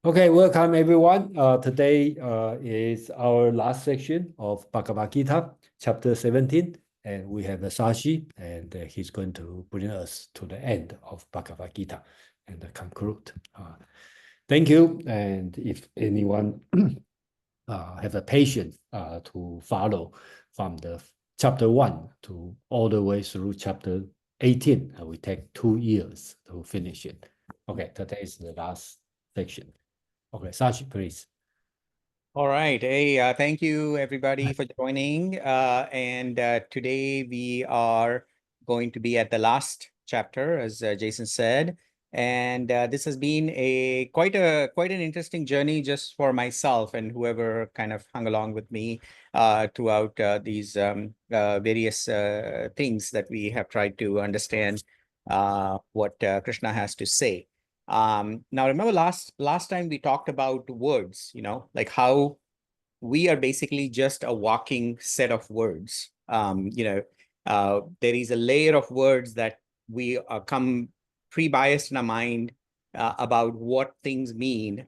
Okay, welcome everyone. Today is our last section of Bhagavad Gita, chapter 17, and we have Sashi, and he's going to bring us to the end of Bhagavad Gita and conclude. Thank you, and if anyone have a patience to follow from the chapter 1 to all the way through chapter 18, we take 2 years to finish it. Okay, today is the last section. Okay, Sashi, please. All right. Hey, thank you everybody for joining. Today we are going to be at the last chapter, as Jason said. And this has been quite an interesting journey just for myself and whoever kind of hung along with me throughout these various things that we have tried to understand what Krishna has to say. Now remember last time we talked about words, like how we are basically just a walking set of words. There is a layer of words that we come pre-biased in our mind about what things mean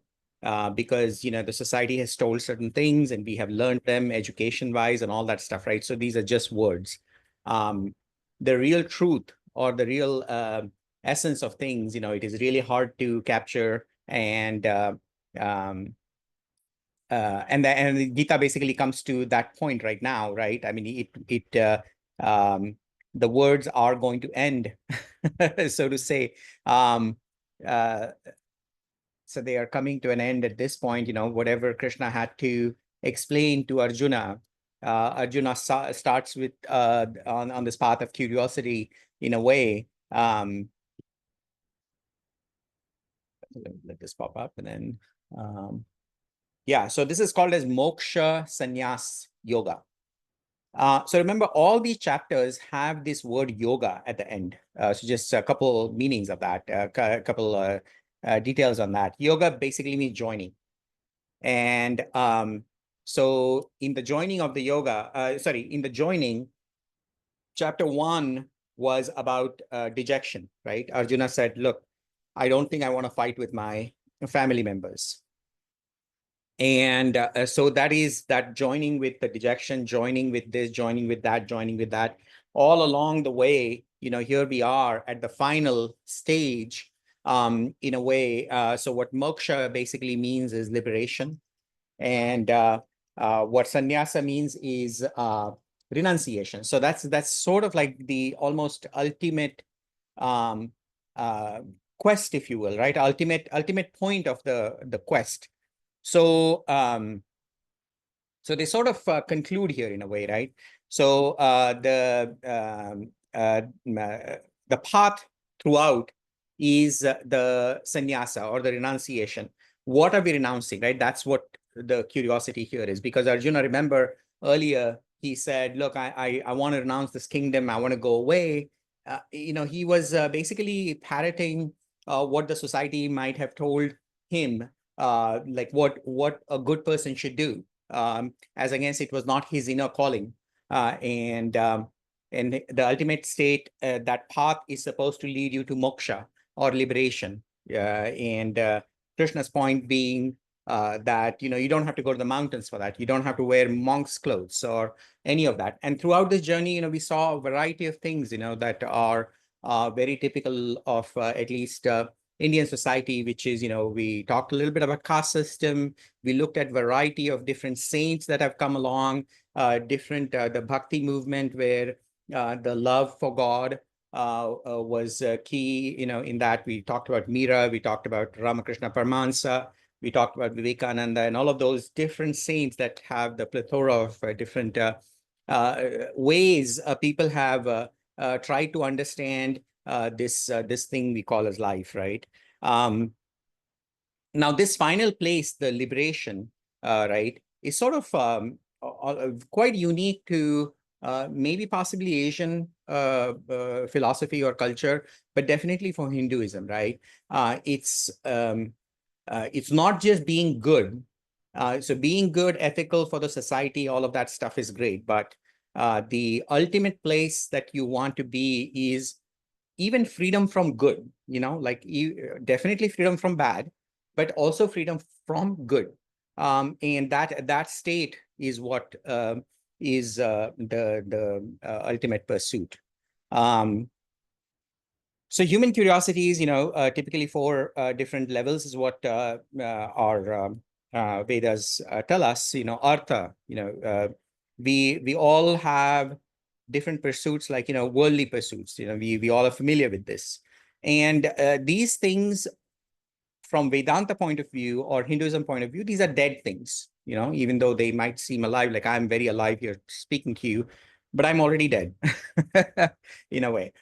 because, the society has told certain things and we have learned them education-wise and all that stuff, right? So these are just words. The real truth or the real essence of things, it is really hard to capture, and the Gita basically comes to that point right now, right? I mean, the words are going to end, so to say. So they are coming to an end at this point. Whatever Krishna had to explain to Arjuna, Arjuna starts with on this path of curiosity in a way. Let this pop up and then. Yeah, so this is called as Moksha Sannyasa Yoga. So remember, all these chapters have this word yoga at the end. So just a couple meanings of that, a couple details on that. Yoga basically means joining. And so in the joining of the yoga, in the joining, chapter 1 was about dejection, right? Arjuna said, look, I don't think I want to fight with my family members. And so that is that joining with the dejection, joining with this, joining with that, joining with that, all along the way. Here we are at the final stage, in a way. So what moksha basically means is liberation, and what sannyasa means is renunciation. So that's sort of like the almost ultimate quest, if you will, right? Ultimate point of the quest. So they sort of conclude here in a way, right? So the path throughout is the sannyasa or the renunciation. What are we renouncing, right? That's what the curiosity here is, because Arjuna, remember earlier, he said, look, I want to renounce this kingdom. I want to go away. He was basically parroting what the society might have told him, like what a good person should do, as against it was not his inner calling, and the ultimate state, that path is supposed to lead you to moksha or liberation, and Krishna's point being that you don't have to go to the mountains for that. You don't have to wear monk's clothes or any of that. And throughout this journey, we saw a variety of things that are very typical of at least Indian society, which is, we talked a little bit about caste system. We looked at variety of different saints that have come along, the bhakti movement, where the love for God was key. In that we talked about Meera, we talked about Ramakrishna Paramahansa, we talked about Vivekananda, and all of those different saints that have the plethora of different ways people have tried to understand this thing we call as life, right? Now this final place, the liberation, right, is sort of quite unique to maybe possibly Asian philosophy or culture, but definitely for Hinduism, right? It's not just being good. So being good, ethical for the society, all of that stuff is great, but the ultimate place that you want to be is even freedom from good, like definitely freedom from bad, but also freedom from good. And that state is what is the ultimate pursuit. So human curiosity is, typically four different levels is what our Vedas tell us. Artha. We all have different pursuits, like worldly pursuits. We all are familiar with this, and these things, from Vedanta point of view or Hinduism point of view, these are dead things. Even though they might seem alive, like I'm very alive here speaking to you, but I'm already dead in a way.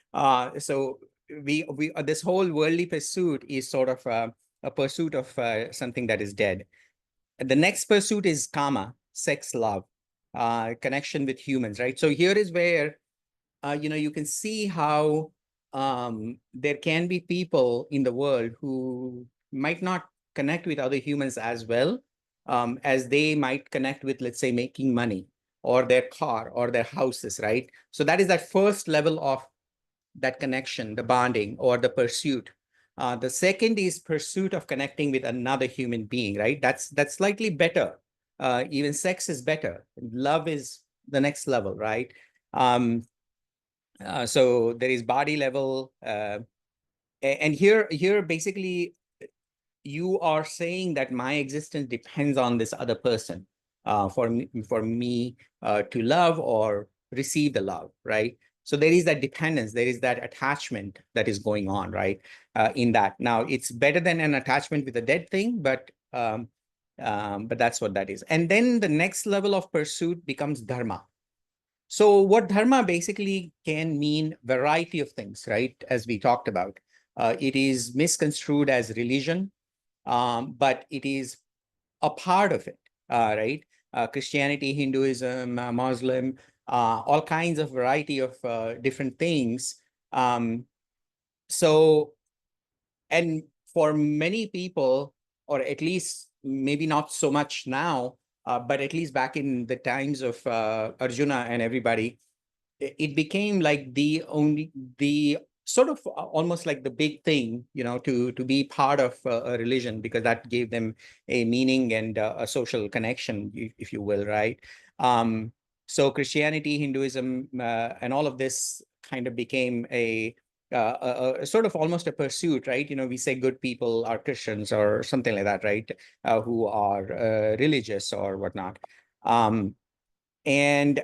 So we this whole worldly pursuit is sort of a pursuit of something that is dead. The next pursuit is kama, sex, love, connection with humans, right? So here is where you can see how there can be people in the world who might not connect with other humans as well as they might connect with, let's say, making money or their car or their houses, right? So that is that first level of that connection, the bonding or the pursuit. The second is pursuit of connecting with another human being, right? That's slightly better. Even sex is better. Love is the next level, right? So there is body level, and here basically you are saying that my existence depends on this other person for me to love or receive the love, right? So there is that dependence, there is that attachment that is going on, right? In that. Now, it's better than an attachment with a dead thing, but that's what that is. And then the next level of pursuit becomes dharma. So what dharma basically can mean variety of things, right? As we talked about, it is misconstrued as religion, but it is a part of it, right? Christianity, Hinduism, Muslim, all kinds of variety of different things. So, and for many people, or at least maybe not so much now, but at least back in the times of Arjuna and everybody, it became like the sort of almost like the big thing, to be part of a religion, because that gave them a meaning and a social connection, if you will, right? So Christianity, Hinduism, and all of this kind of became a sort of almost a pursuit, right? We say good people are Christians or something like that, right? Who are religious or whatnot. And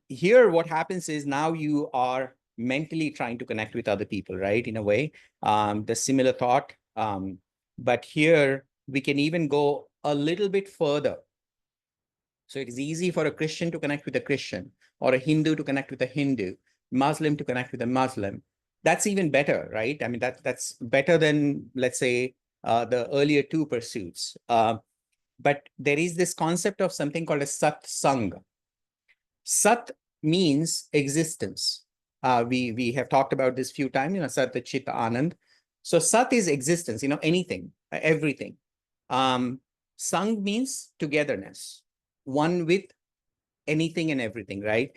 here what happens is now you are mentally trying to connect with other people, right? In a way, the similar thought. But here we can even go a little bit further. So it is easy for a Christian to connect with a Christian, or a Hindu to connect with a Hindu, Muslim to connect with a Muslim. That's even better, right? I mean, that's better than, let's say, the earlier two pursuits. But there is this concept of something called a satsang. Sat means existence. We have talked about this few times, Sat, Chit, Anand. So Sat is existence, anything, everything. Sang means togetherness, one with anything and everything, right?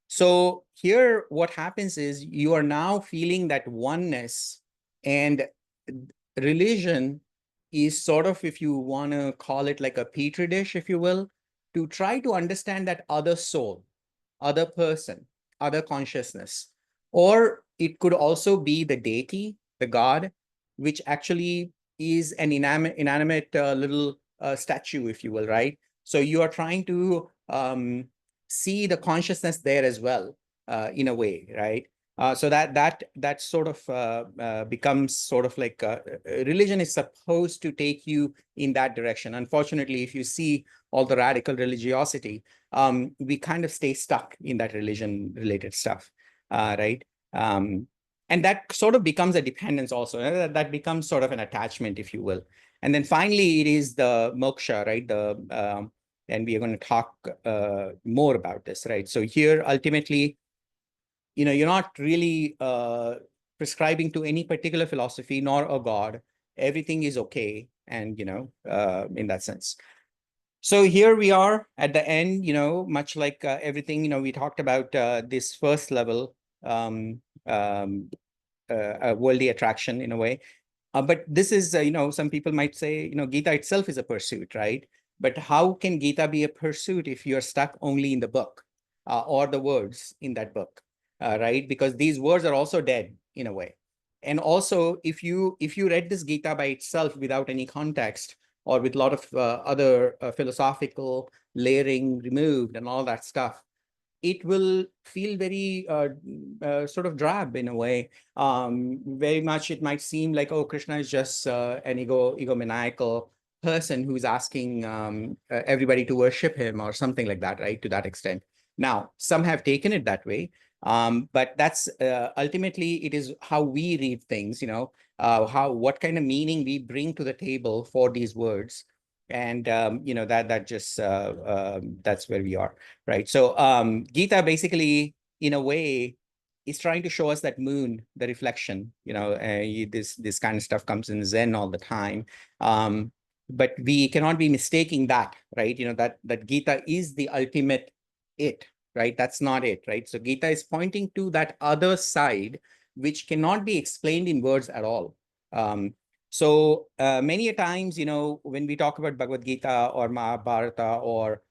So here what happens is you are now feeling that oneness, and religion is sort of, if you want to call it like a petri dish, if you will, to try to understand that other soul, other person, other consciousness. Or it could also be the deity, the God, which actually is an inanimate little statue, if you will, right? So you are trying to see the consciousness there as well, in a way, right? So that sort of becomes sort of like religion is supposed to take you in that direction. Unfortunately, if you see all the radical religiosity, we kind of stay stuck in that religion-related stuff, right? And that sort of becomes a dependence also. That becomes sort of an attachment, if you will. And then finally, it is the moksha, right? And we are going to talk more about this, right? So here, ultimately, you're not really prescribing to any particular philosophy nor a god. Everything is okay, and in that sense. So here we are at the end, much like everything, we talked about this first level, worldly attraction in a way. But this is, some people might say, Gita itself is a pursuit, right? But how can Gita be a pursuit if you're stuck only in the book or the words in that book, right? Because these words are also dead in a way. And also, if you read this Gita by itself without any context or with a lot of other philosophical layering removed and all that stuff, it will feel very sort of drab in a way. Very much it might seem like, oh, Krishna is just an egomaniacal person who's asking everybody to worship him or something like that, right? To that extent. Now, some have taken it that way, but that's ultimately it is how we read things, what kind of meaning we bring to the table for these words. And that just that's where we are. Right. So Gita basically, in a way, is trying to show us that moon, the reflection, this kind of stuff comes in Zen all the time. But we cannot be mistaking that, right? That Gita is the ultimate it, right? That's not it, right? So Gita is pointing to that other side, which cannot be explained in words at all. So many a times, when we talk about Bhagavad Gita or Mahabharata or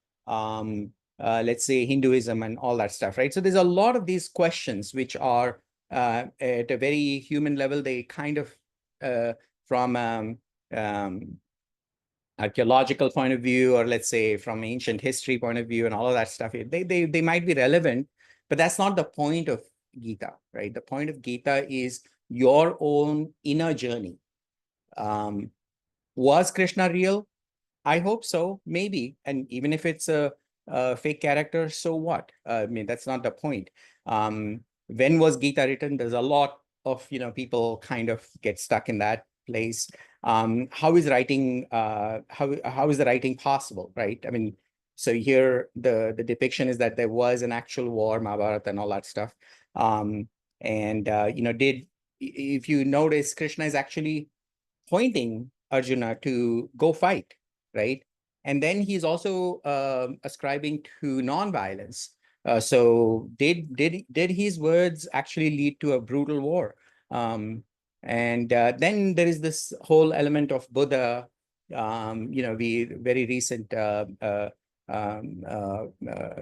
let's say Hinduism and all that stuff, right? So there's a lot of these questions which are at a very human level. They kind of from archaeological point of view, or let's say from ancient history point of view and all of that stuff, they might be relevant, but that's not the point of Gita, right? The point of Gita is your own inner journey. Was Krishna real? I hope so, maybe. And even if it's a fake character, so what? I mean, that's not the point. When was Gita written? There's a lot of, people kind of get stuck in that place. How is writing, how is the writing possible, right? I mean, so here the depiction is that there was an actual war, Mahabharata and all that stuff. If you notice, Krishna is actually pointing Arjuna to go fight, right? And then he's also ascribing to nonviolence. So did his words actually lead to a brutal war? And then there is this whole element of Buddha, we very recent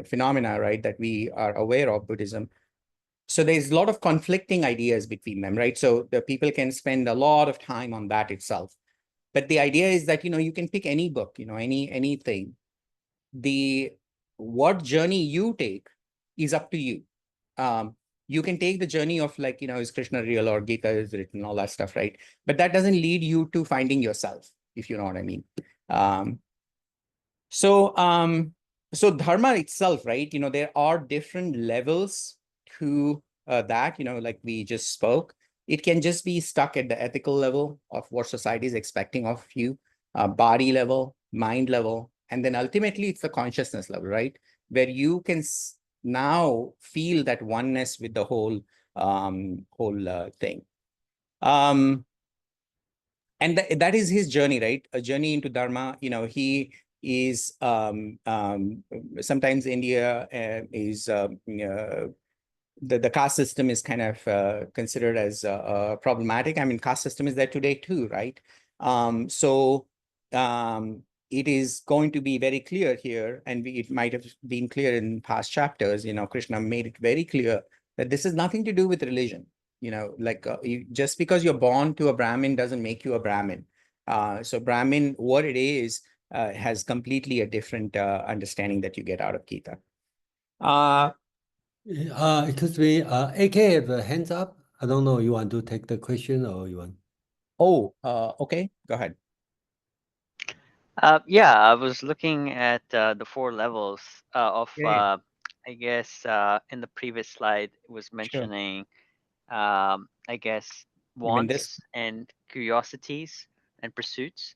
phenomena, right, that we are aware of Buddhism. So there's a lot of conflicting ideas between them, right? So the people can spend a lot of time on that itself. But the idea is that, you can pick any book, anything. What journey you take is up to you. You can take the journey of like, is Krishna real or Gita is written, all that stuff, right? But that doesn't lead you to finding yourself, if you know what I mean. So dharma itself, right? There are different levels to that, like we just spoke. It can just be stuck at the ethical level of what society is expecting of you, body level, mind level, and then ultimately it's the consciousness level, right? Where you can now feel that oneness with the whole thing. And that is his journey, right? A journey into dharma. He is sometimes India is the caste system is kind of considered as problematic. I mean, caste system is there today too, right? It is going to be very clear here, and it might have been clear in past chapters. Krishna made it very clear that this has nothing to do with religion. Just because you're born to a Brahmin doesn't make you a Brahmin. So Brahmin, what it is, has completely a different understanding that you get out of Gita. Excuse me, AK have a hands up. I don't know, you want to take the question or you want? Oh, okay, go ahead. Yeah, I was looking at the 4 levels of, Okay. I guess, in the previous slide, it was mentioning, I guess, Even this. wants and curiosities and pursuits.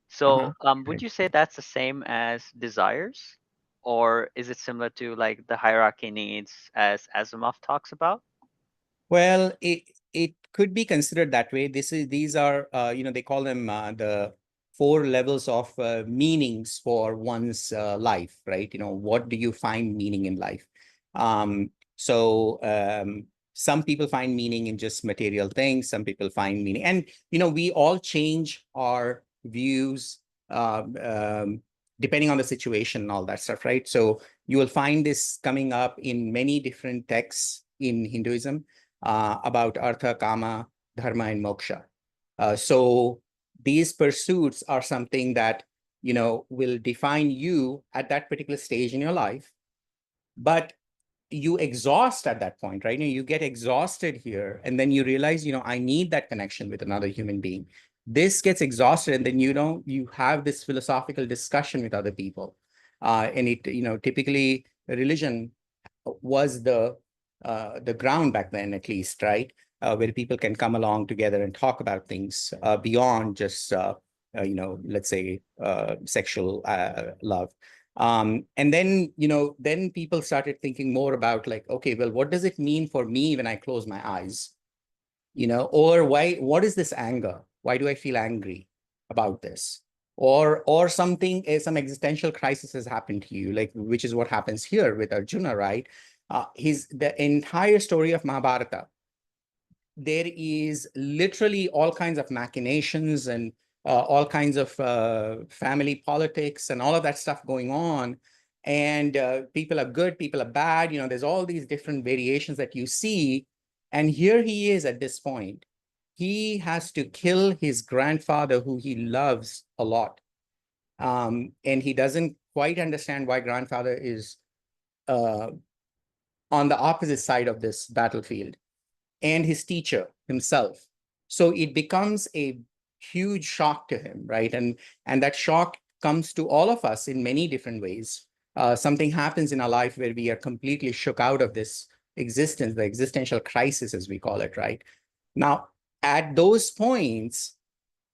So would you say that's the same as desires? Or is it similar to like the hierarchy needs as Asimov talks about? Well, it could be considered that way. These are they call them the 4 levels of meanings for one's life, right? What do you find meaning in life? Some people find meaning in just material things. Some people find meaning. And, we all change our views depending on the situation and all that stuff, right? So you will find this coming up in many different texts in Hinduism about artha, kama, dharma, and moksha. So these pursuits are something that, will define you at that particular stage in your life. But you exhaust at that point, right? You get exhausted here, and then you realize, I need that connection with another human being. This gets exhausted, and then you have this philosophical discussion with other people. And it, typically religion was the ground back then, at least, right? Where people can come along together and talk about things beyond just, let's say, sexual love. And then, then people started thinking more about like, okay, well, what does it mean for me when I close my eyes? Or what is this anger? Why do I feel angry about this? Or something, some existential crisis has happened to you, like, which is what happens here with Arjuna, right? The entire story of Mahabharata, there is literally all kinds of machinations and all kinds of family politics and all of that stuff going on. And people are good, people are bad. There's all these different variations that you see. And here he is at this point. He has to kill his grandfather, who he loves a lot. And he doesn't quite understand why grandfather is on the opposite side of this battlefield, and his teacher himself. So it becomes a huge shock to him, right? And that shock comes to all of us in many different ways. Something happens in our life where we are completely shook out of this existence, the existential crisis, as we call it, right? Now, at those points,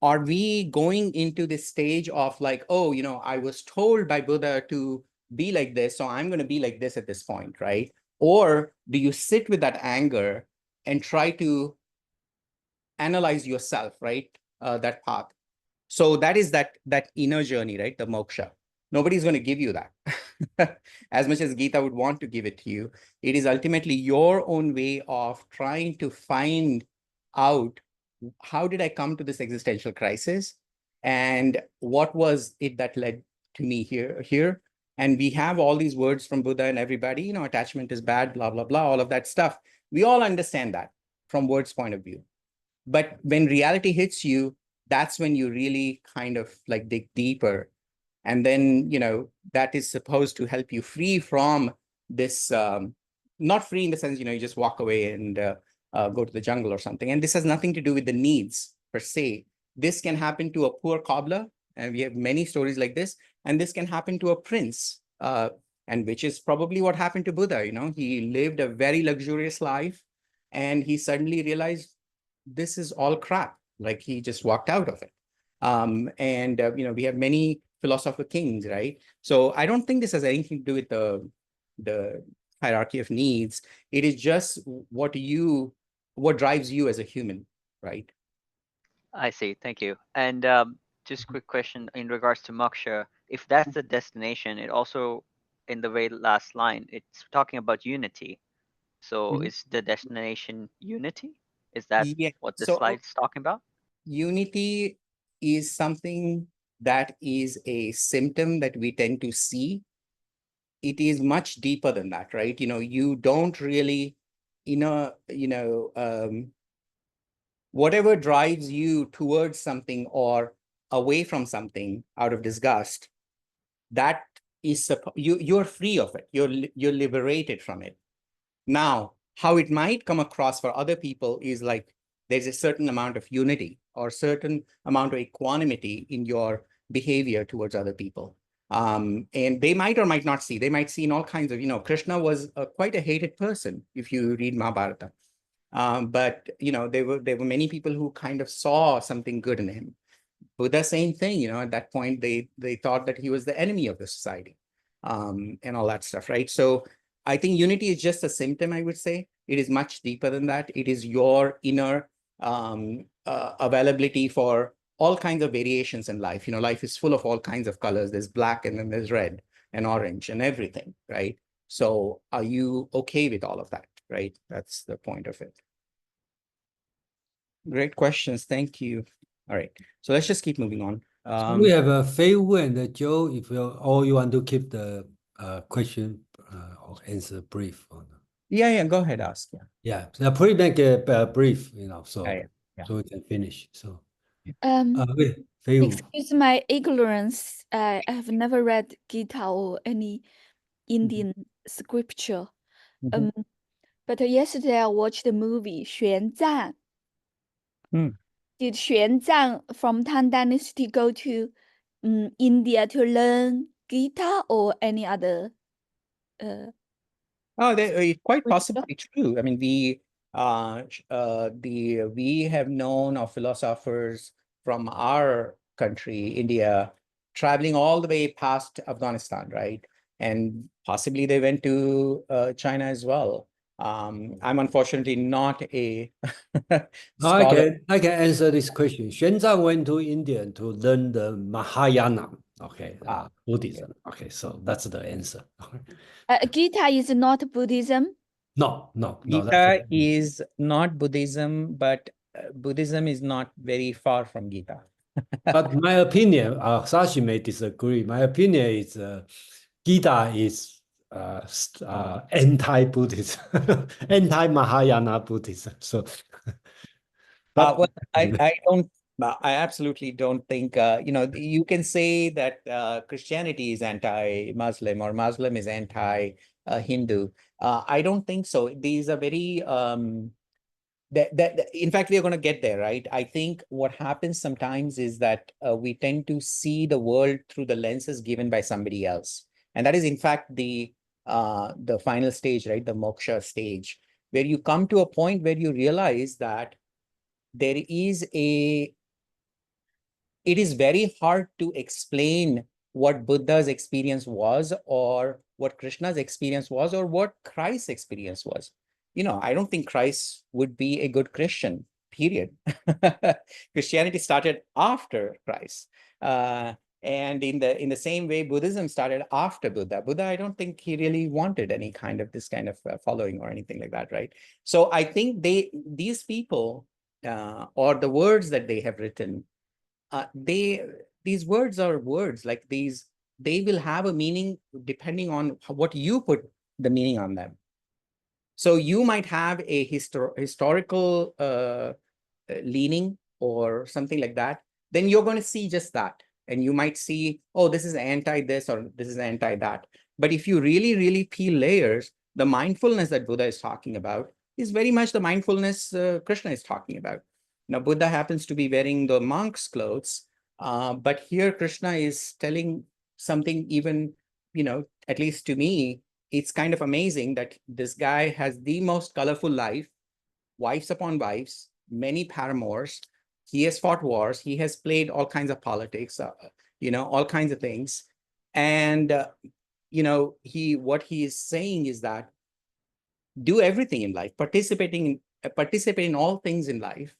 are we going into this stage of like, oh, I was told by Buddha to be like this, so I'm going to be like this at this point, right? Or do you sit with that anger and try to analyze yourself, right? That path. So that is that inner journey, right? The moksha. Nobody's going to give you that. As much as Gita would want to give it to you, it is ultimately your own way of trying to find out, how did I come to this existential crisis? And what was it that led to me here? And we have all these words from Buddha and everybody, attachment is bad, blah, blah, blah, all of that stuff. We all understand that from words point of view. But when reality hits you, that's when you really kind of like dig deeper. And then, that is supposed to help you free from this, not free in the sense, you just walk away and go to the jungle or something. And this has nothing to do with the needs per se. This can happen to a poor cobbler, and we have many stories like this. And this can happen to a prince, and which is probably what happened to Buddha. He lived a very luxurious life, and he suddenly realized this is all crap. Like, he just walked out of it. And we have many philosopher kings, right? So I don't think this has anything to do with the hierarchy of needs. It is just what drives you as a human, right? I see. Thank you. And just quick question in regards to moksha. If that's the destination, it also, in the very last line, it's talking about unity. So is the destination unity? Is that Yeah. what this So slide's talking about? unity is something that is a symptom that we tend to see. It is much deeper than that, right? You don't really, whatever drives you towards something or away from something out of disgust, that is you're free of it. You're liberated from it. Now, how it might come across for other people is like there's a certain amount of unity or certain amount of equanimity in your behavior towards other people. And they might or might not see. They might see in all kinds of, Krishna was quite a hated person if you read Mahabharata. But there were many people who kind of saw something good in him. Buddha, same thing. At that point they thought that he was the enemy of the society, and all that stuff, right? So I think unity is just a symptom. I would say it is much deeper than that. It is your inner availability for all kinds of variations in life. Life is full of all kinds of colors. There's black, and then there's red and orange and everything, right? So are you okay with all of that? right? That's the point of it. Great questions. Thank you. All right. So let's just keep moving on. So we have Fei Wu and Joe. If you want to keep the question or answer brief. Yeah, go ahead, ask. Yeah, so please make a brief, so Yeah. so we can finish. So Fei Wu. Excuse my ignorance. I have never read Gita or any Indian scripture. But yesterday I watched the movie 玄奘. Did 玄奘 from Tang Dynasty go to India to learn Gita or any other? Quite possibly true. I mean, we have known of philosophers from our country, India, traveling all the way past Afghanistan, right? And possibly they went to China as well. I'm unfortunately not a scholar. I can answer this question. Xuanzang went to India to learn the Mahayana, Buddhism. Okay, so that's the answer. Gita is not Buddhism. No. Gita is not Buddhism, but Buddhism is not very far from Gita. But my opinion, Sashi may disagree. My opinion is Gita is anti-Buddhism, anti-Mahayana Buddhism. So, but well, I absolutely don't think, you can say that Christianity is anti-Muslim or Muslim is anti-Hindu. I don't think so. These are very, in fact, we are going to get there, right? I think what happens sometimes is that we tend to see the world through the lenses given by somebody else. And that is, in fact, the final stage, right? The moksha stage, where you come to a point where you realize that it is very hard to explain what Buddha's experience was, or what Krishna's experience was, or what Christ's experience was. I don't think Christ would be a good Christian, period. Christianity started after Christ. And in the same way, Buddhism started after Buddha. Buddha, I don't think he really wanted any kind of this kind of following or anything like that, right? So I think these people, or the words that they have written, these words are words like these. They will have a meaning depending on what you put the meaning on them. So you might have a historical leaning or something like that. Then you're going to see just that. And you might see, oh, this is anti this or this is anti that. But if you really, really peel layers, the mindfulness that Buddha is talking about is very much the mindfulness Krishna is talking about. Now, Buddha happens to be wearing the monk's clothes, but here Krishna is telling something even, at least to me, it's kind of amazing that this guy has the most colorful life, wives upon wives, many paramours. He has fought wars. He has played all kinds of politics, all kinds of things. And, what he is saying is that do everything in life, participate in all things in life.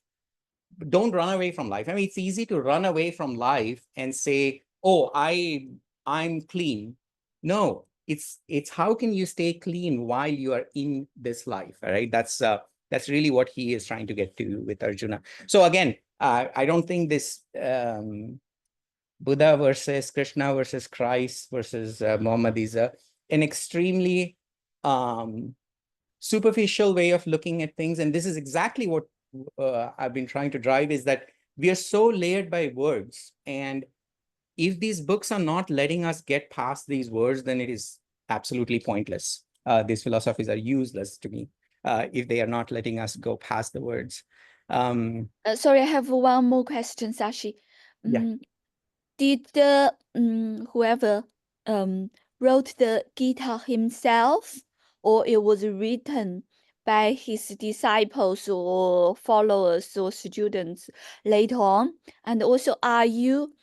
Don't run away from life. I mean, it's easy to run away from life and say, oh, I'm clean. No, it's how can you stay clean while you are in this life, all right? That's really what he is trying to get to with Arjuna. So again, I don't think this Buddha versus Krishna versus Christ versus Muhammad is an extremely superficial way of looking at things. And this is exactly what I've been trying to drive, is that we are so layered by words. And if these books are not letting us get past these words, then it is absolutely pointless. These philosophies are useless to me if they are not letting us go past the words. Sorry, I have one more question, Sashi. Yeah. Did whoever wrote the Gita himself, or it was written by his disciples or followers or students later on? And also, are you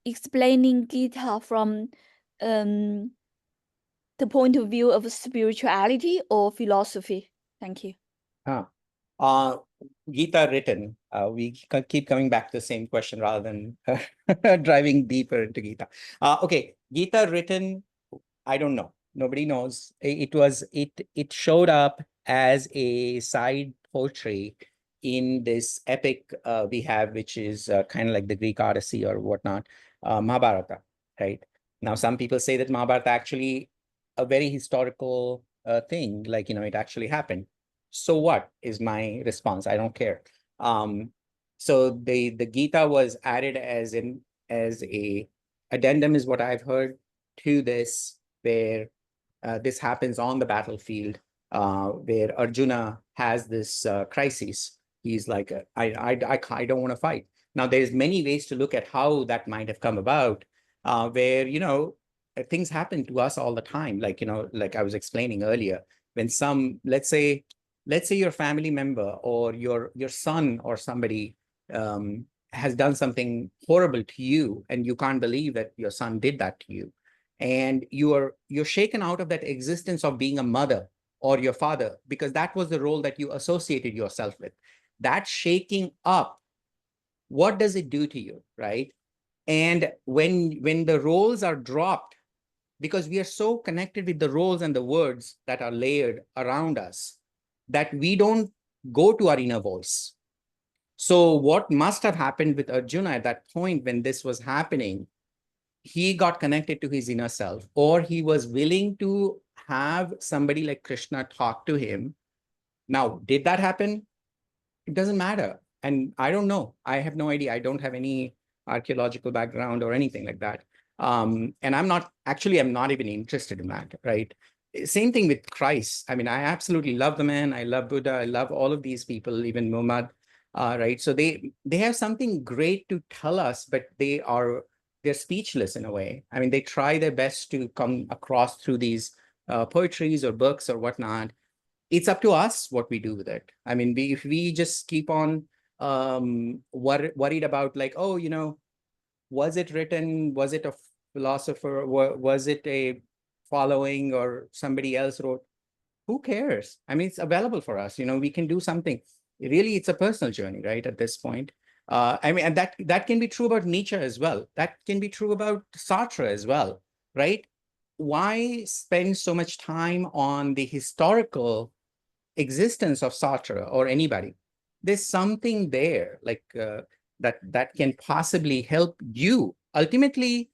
explaining Gita from the point of view of spirituality or philosophy? Thank you. Gita written, we keep coming back to the same question rather than driving deeper into Gita. Okay, Gita written, I don't know. Nobody knows. It showed up as a side poetry in this epic we have, which is kind of like the Greek Odyssey or whatnot, Mahabharata, right? Now, some people say that Mahabharata actually a very historical thing, like, it actually happened. So what is my response? I don't care. So the Gita was added as a addendum, is what I've heard, to this, where this happens on the battlefield, where Arjuna has this crisis. He's like, I don't want to fight. Now, there's many ways to look at how that might have come about, where, things happen to us all the time. Like, like I was explaining earlier, when let's say your family member or your son or somebody has done something horrible to you, and you can't believe that your son did that to you. And you're shaken out of that existence of being a mother or your father, because that was the role that you associated yourself with. That shaking up, what does it do to you, right? And when the roles are dropped, because we are so connected with the roles and the words that are layered around us, that we don't go to our inner voice. So what must have happened with Arjuna at that point when this was happening, he got connected to his inner self, or he was willing to have somebody like Krishna talk to him. Now, did that happen? It doesn't matter. And I don't know. I have no idea. I don't have any archaeological background or anything like that. And I'm not even interested in that, right? Same thing with Christ. I mean, I absolutely love the man. I love Buddha. I love all of these people, even Muhammad, right? So they have something great to tell us, but they're speechless in a way. I mean, they try their best to come across through these poetries or books or whatnot. It's up to us what we do with it. I mean, if we just keep on worried about, like, oh, was it written? Was it a philosopher? Was it a following, or somebody else wrote? Who cares? I mean, it's available for us. We can do something. Really, it's a personal journey, right? At this point. I mean, and that can be true about Nietzsche as well. That can be true about Sartre as well, right? Why spend so much time on the historical existence of Sartre or anybody? There's something there, like that can possibly help you. Ultimately,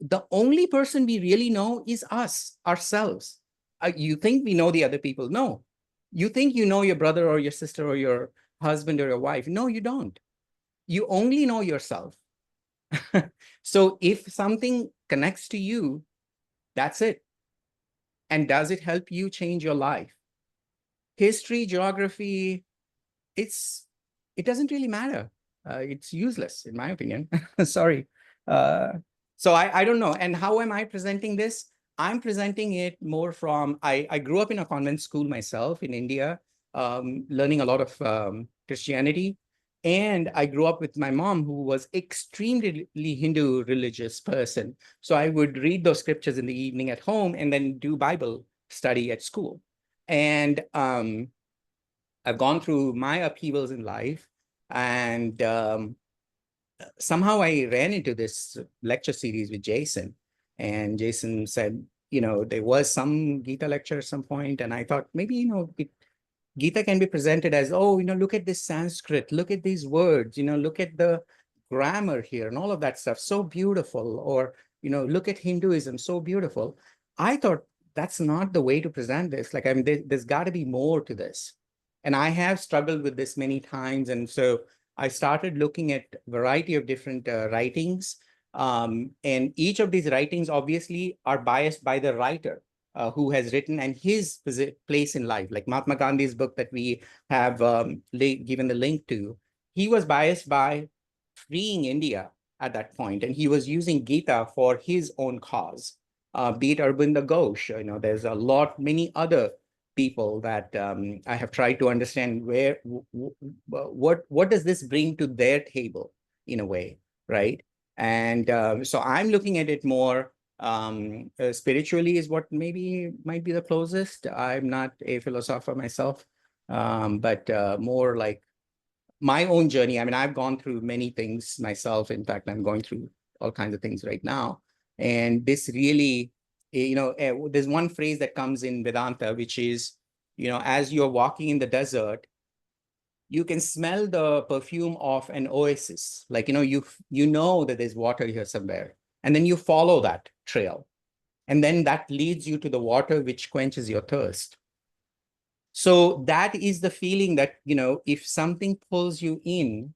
the only person we really know is ourselves. You think we know the other people? No. You think you know your brother or your sister or your husband or your wife? No, you don't. You only know yourself. So if something connects to you, that's it. And does it help you change your life? History, geography, it doesn't really matter. It's useless, in my opinion. Sorry. So I don't know. And how am I presenting this? I'm presenting it more from, I grew up in a convent school myself in India, learning a lot of Christianity. And I grew up with my mom, who was extremely Hindu religious person. So I would read those scriptures in the evening at home and then do Bible study at school. And I've gone through my upheavals in life, and somehow I ran into this lecture series with Jason, and Jason said, there was some Gita lecture at some point, and I thought maybe, Gita can be presented as, oh, look at this Sanskrit, look at these words, look at the grammar here and all of that stuff, so beautiful, or, look at Hinduism, so beautiful. I thought that's not the way to present this. Like, I mean, there's got to be more to this. And I have struggled with this many times. And so I started looking at a variety of different writings. And each of these writings obviously are biased by the writer who has written and his place in life. Like Mahatma Gandhi's book that we have given the link to, he was biased by freeing India at that point, and he was using Gita for his own cause. Be it Aurobindo Ghosh, there's many other people that I have tried to understand what does this bring to their table in a way, right? And so I'm looking at it more spiritually is what might be the closest. I'm not a philosopher myself, but more like my own journey. I mean, I've gone through many things myself. In fact, I'm going through all kinds of things right now. And this really, there's one phrase that comes in Vedanta, which is as you're walking in the desert, you can smell the perfume of an oasis. Like, you know that there's water here somewhere. And then you follow that trail. And then that leads you to the water which quenches your thirst. So that is the feeling that, if something pulls you in,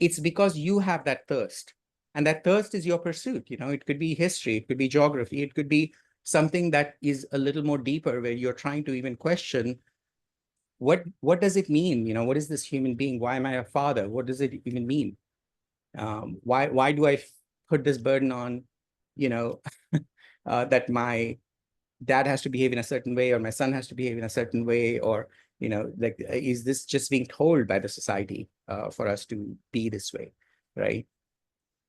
it's because you have that thirst. And that thirst is your pursuit. It could be history, it could be geography, it could be something that is a little more deeper, where you're trying to even question, what does it mean? What is this human being? Why am I a father? What does it even mean? Why do I put this burden on, that my dad has to behave in a certain way, or my son has to behave in a certain way, or, like, is this just being told by the society for us to be this way, right?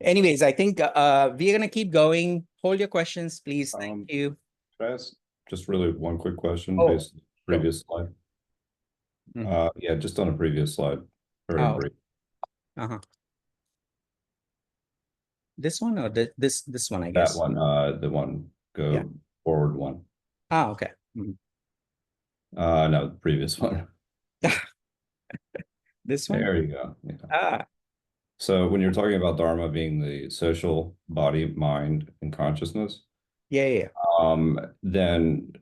Anyways, I think we're going to keep going. Hold your questions, please. Thank you. Can I ask just really one quick question Oh, based on the previous slide? Yeah, just on a previous slide. Very brief. This one or this one, I guess? That one, the one, go forward one. Okay. No, the previous one. This one? There you go. Yeah. So when you're talking about dharma being the social body, mind, and consciousness, then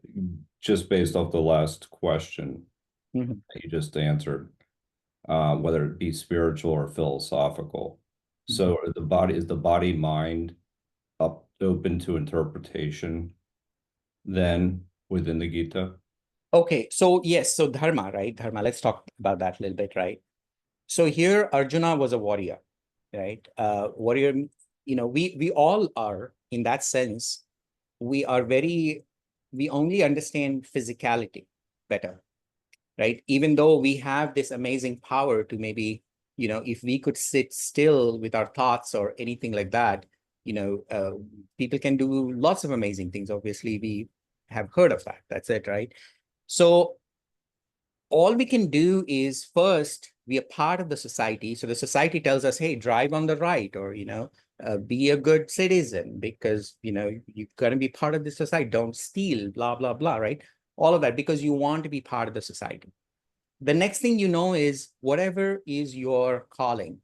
just based off the last question that you just answered, whether it be spiritual or philosophical, so is the body mind open to interpretation then within the Gita? Okay, so yes, so dharma, right? Dharma, let's talk about that a little bit, right? So here, Arjuna was a warrior, right? Warrior, we all are, in that sense, we only understand physicality better, right? Even though we have this amazing power to maybe, if we could sit still with our thoughts or anything like that, people can do lots of amazing things. Obviously, we have heard of that. That's it, right? So all we can do is, first, we are part of the society. So the society tells us, hey, drive on the right, or, be a good citizen, because, you're going to be part of the society. Don't steal, blah, blah, blah, right? All of that, because you want to be part of the society. The next thing is, whatever is your calling,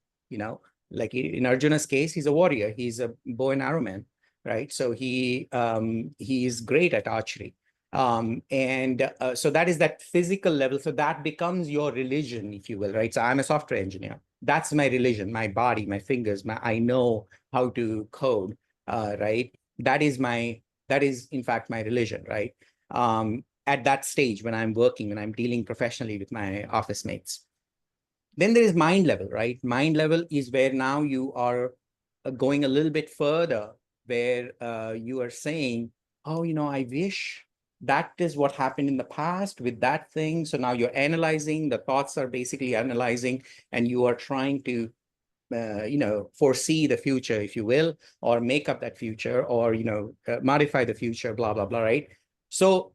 like in Arjuna's case, he's a warrior. He's a bow and arrow man, right? So he is great at archery. So that is that physical level. So that becomes your religion, if you will, right? So I'm a software engineer. That's my religion, my body, my fingers, I know how to code, right? That is in fact my religion, right? At that stage, when I'm working, when I'm dealing professionally with my office mates. Then there is mind level, right? Mind level is where now you are going a little bit further, where you are saying, oh, I wish that is what happened in the past with that thing. So now you're analyzing, the thoughts are basically analyzing, and you are trying to, foresee the future, if you will, or make up that future, or, modify the future, blah, blah, blah, right? So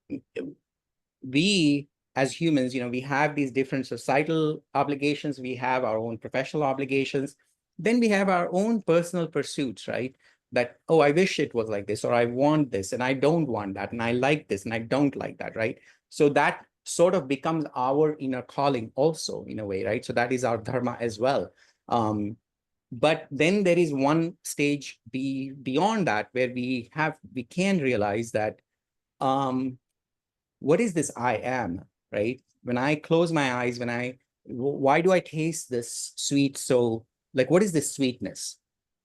we, as humans, we have these different societal obligations. We have our own professional obligations. Then we have our own personal pursuits, right? That, oh, I wish it was like this, or I want this, and I don't want that, and I like this, and I don't like that, right? So that sort of becomes our inner calling also, in a way, right? So that is our dharma as well. But then there is one stage beyond that, where we can realize that, what is this I am, right? When I close my eyes, why do I taste this sweet? So, like, what is this sweetness?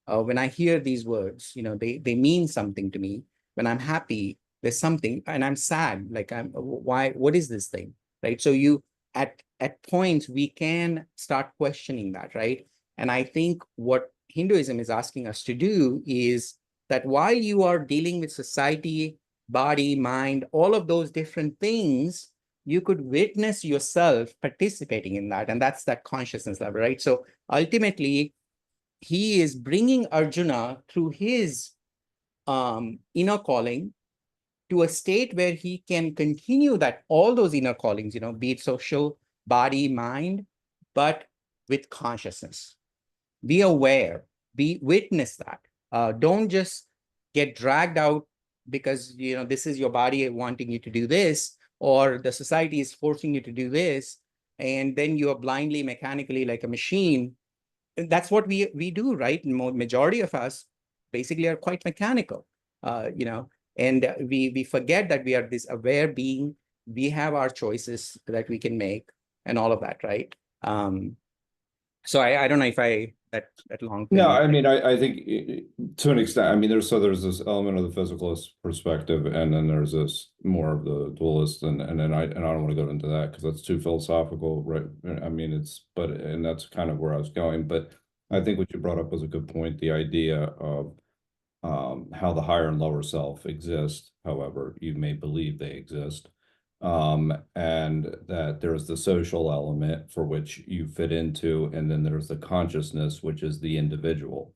When I hear these words, they mean something to me. When I'm happy, there's something, and I'm sad, like, what is this thing, right? So at points, we can start questioning that, right? And I think what Hinduism is asking us to do is that while you are dealing with society, body, mind, all of those different things, you could witness yourself participating in that. And that's that consciousness level, right? So ultimately, he is bringing Arjuna through his inner calling to a state where he can continue all those inner callings, be it social, body, mind, but with consciousness. Be aware, witness that. Don't just get dragged out because, this is your body wanting you to do this, or the society is forcing you to do this, and then you are blindly, mechanically, like a machine. And that's what we do, right? Majority of us basically are quite mechanical, and we forget that we are this aware being. We have our choices that we can make and all of that, right? So I don't know if that long thing. No, I mean, I think to an extent, I mean, there's this element of the physicalist perspective, and then there's this more of the dualist, and then I don't want to go into that because that's too philosophical, right? I mean, and that's kind of where I was going. But I think what you brought up was a good point, the idea of how the higher and lower self exist, however you may believe they exist. And that there's the social element for which you fit into, and then there's the consciousness, which is the individual.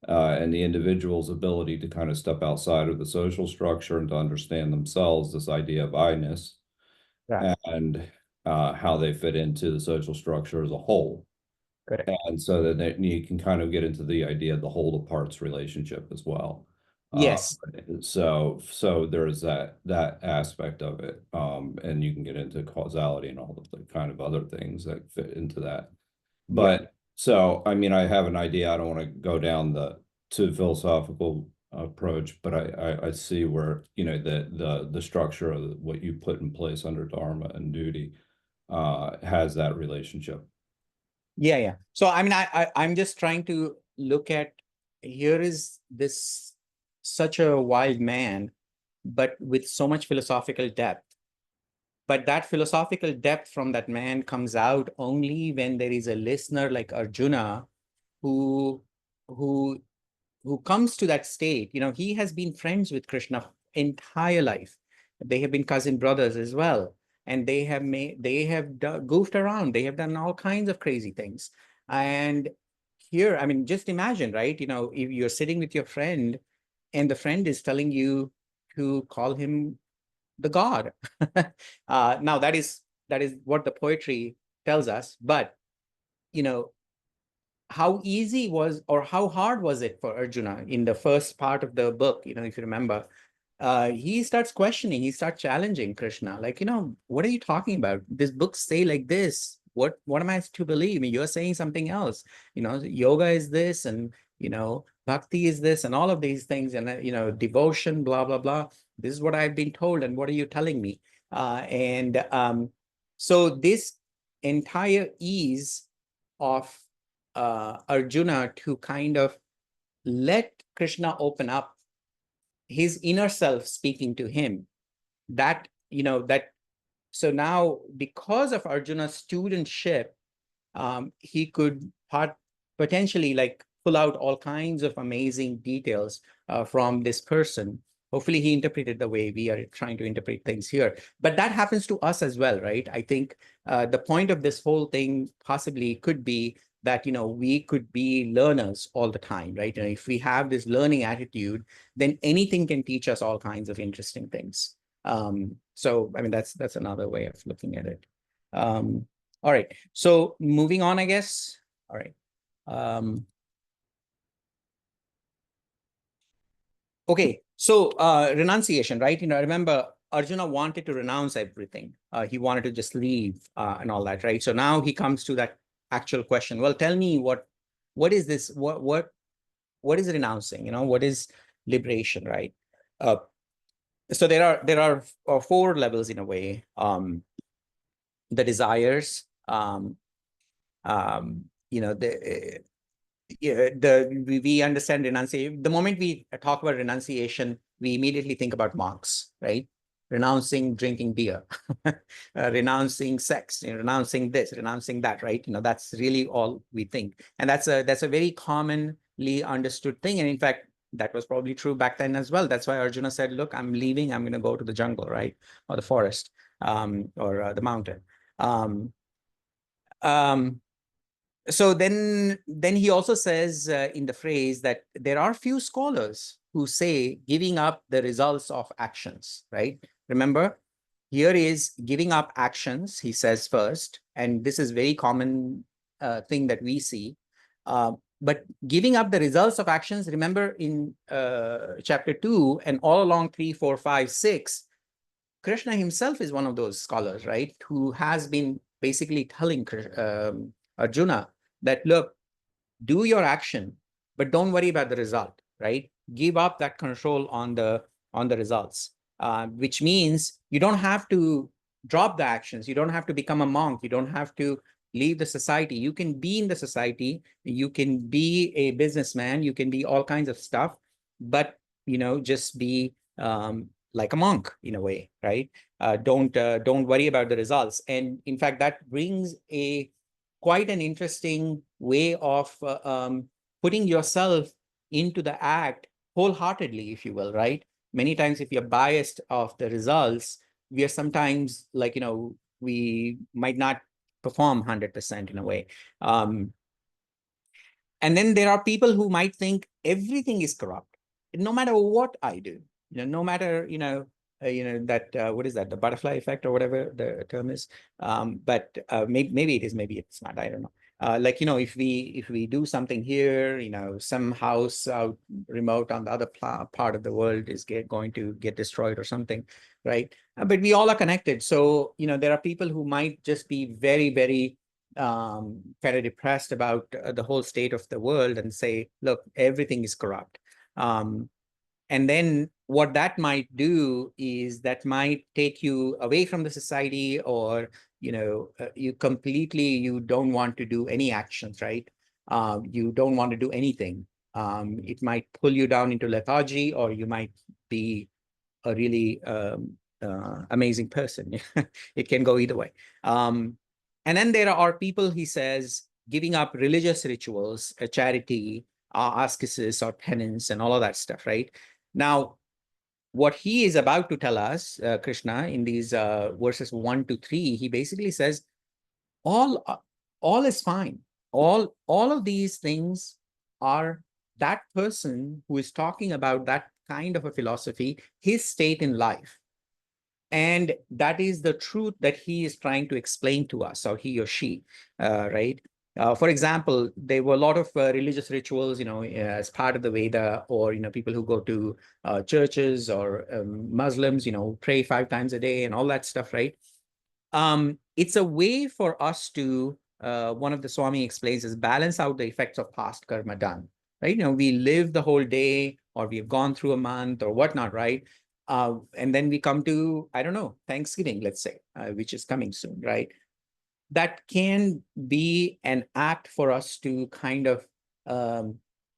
And the individual's ability to kind of step outside of the social structure and to understand themselves, this idea of I-ness, Yeah. and how they fit into the social structure as a whole. Correct. And so that you can kind of get into the idea of the whole to parts relationship as well. Yes. So there's that aspect of it, and you can get into causality and all of the kind of other things that fit into that. But so I mean, I have an idea. I don't want to go down the too philosophical approach, but I see where the structure of what you put in place under dharma and duty has that relationship. Yeah. So I mean, I'm just trying to look at, here is this such a wild man, but with so much philosophical depth. But that philosophical depth from that man comes out only when there is a listener like Arjuna who comes to that state. He has been friends with Krishna entire life. They have been cousin brothers as well. And they have goofed around. They have done all kinds of crazy things. And here, I mean, just imagine, right? If you're sitting with your friend and the friend is telling you to call him the god. Now that is what the poetry tells us. But, how easy was, or how hard was it for Arjuna in the first part of the book, if you remember? He starts questioning, he starts challenging Krishna, like, what are you talking about? This books say like this. What am I to believe? I mean, you're saying something else. Yoga is this, and bhakti is this, and all of these things, and devotion, blah blah blah. This is what I've been told, and what are you telling me? So this entire ease of Arjuna to kind of let Krishna open up his inner self speaking to him, so now, because of Arjuna's studentship, he could potentially like pull out all kinds of amazing details from this person. Hopefully he interpreted the way we are trying to interpret things here. But that happens to us as well, right? I think the point of this whole thing possibly could be that, we could be learners all the time, right? And if we have this learning attitude, then anything can teach us all kinds of interesting things. So, I mean, that's another way of looking at it. All right. So moving on, I guess. All right. Okay. So renunciation, right? Remember, Arjuna wanted to renounce everything. He wanted to just leave and all that, right? So now he comes to that actual question. Well, tell me what is this? What is renouncing? What is liberation, right? So there are 4 levels in a way. The desires, we understand renunciation. The moment we talk about renunciation, we immediately think about monks, right? Renouncing drinking beer, renouncing sex, renouncing this, renouncing that, right? That's really all we think. And that's a very commonly understood thing. And in fact, that was probably true back then as well. That's why Arjuna said, look, I'm leaving, I'm going to go to the jungle, right? Or the forest, or the mountain. So then he also says in the phrase that there are few scholars who say giving up the results of actions, right? Remember, here is giving up actions, he says first, and this is very common thing that we see. But giving up the results of actions, remember in chapter 2 and all along 3, 4, 5, 6, Krishna himself is one of those scholars, right, who has been basically telling Arjuna that, look, do your action, but don't worry about the result, right? Give up that control on the results, which means you don't have to drop the actions. You don't have to become a monk. You don't have to leave the society. You can be in the society. You can be a businessman. You can be all kinds of stuff, but, just be like a monk in a way, right? Don't worry about the results. And in fact, that brings quite an interesting way of putting yourself into the act wholeheartedly, if you will, right? Many times, if you're biased of the results, we are sometimes like, we might not perform 100% in a way. And then there are people who might think everything is corrupt, no matter what I do, no matter, that, what is that, the butterfly effect or whatever the term is. But maybe it is, maybe it's not, I don't know. Like, if we do something here, some house out remote on the other part of the world is going to get destroyed or something, right? But we all are connected. So, there are people who might just be very, very kind of depressed about the whole state of the world and say, look, everything is corrupt. And then what that might do is that might take you away from the society, or, you don't want to do any actions, right? You don't want to do anything. It might pull you down into lethargy, or you might be a really amazing person. It can go either way. And then there are people, he says, giving up religious rituals, charity, ascesis or penance and all of that stuff, right? Now, what he is about to tell us, Krishna, in these verses 1 to 3, he basically says, all is fine. All of these things are that person who is talking about that kind of a philosophy, his state in life. And that is the truth that he is trying to explain to us, or he or she, right? For example, there were a lot of religious rituals, as part of the Veda, or, people who go to churches, or Muslims, pray 5 times a day and all that stuff, right? It's a way for us to, one of the Swami explains, is balance out the effects of past karma done, right? We live the whole day, or we've gone through a month or whatnot, right? And then we come to, I don't know, Thanksgiving, let's say, which is coming soon, right? That can be an act for us to kind of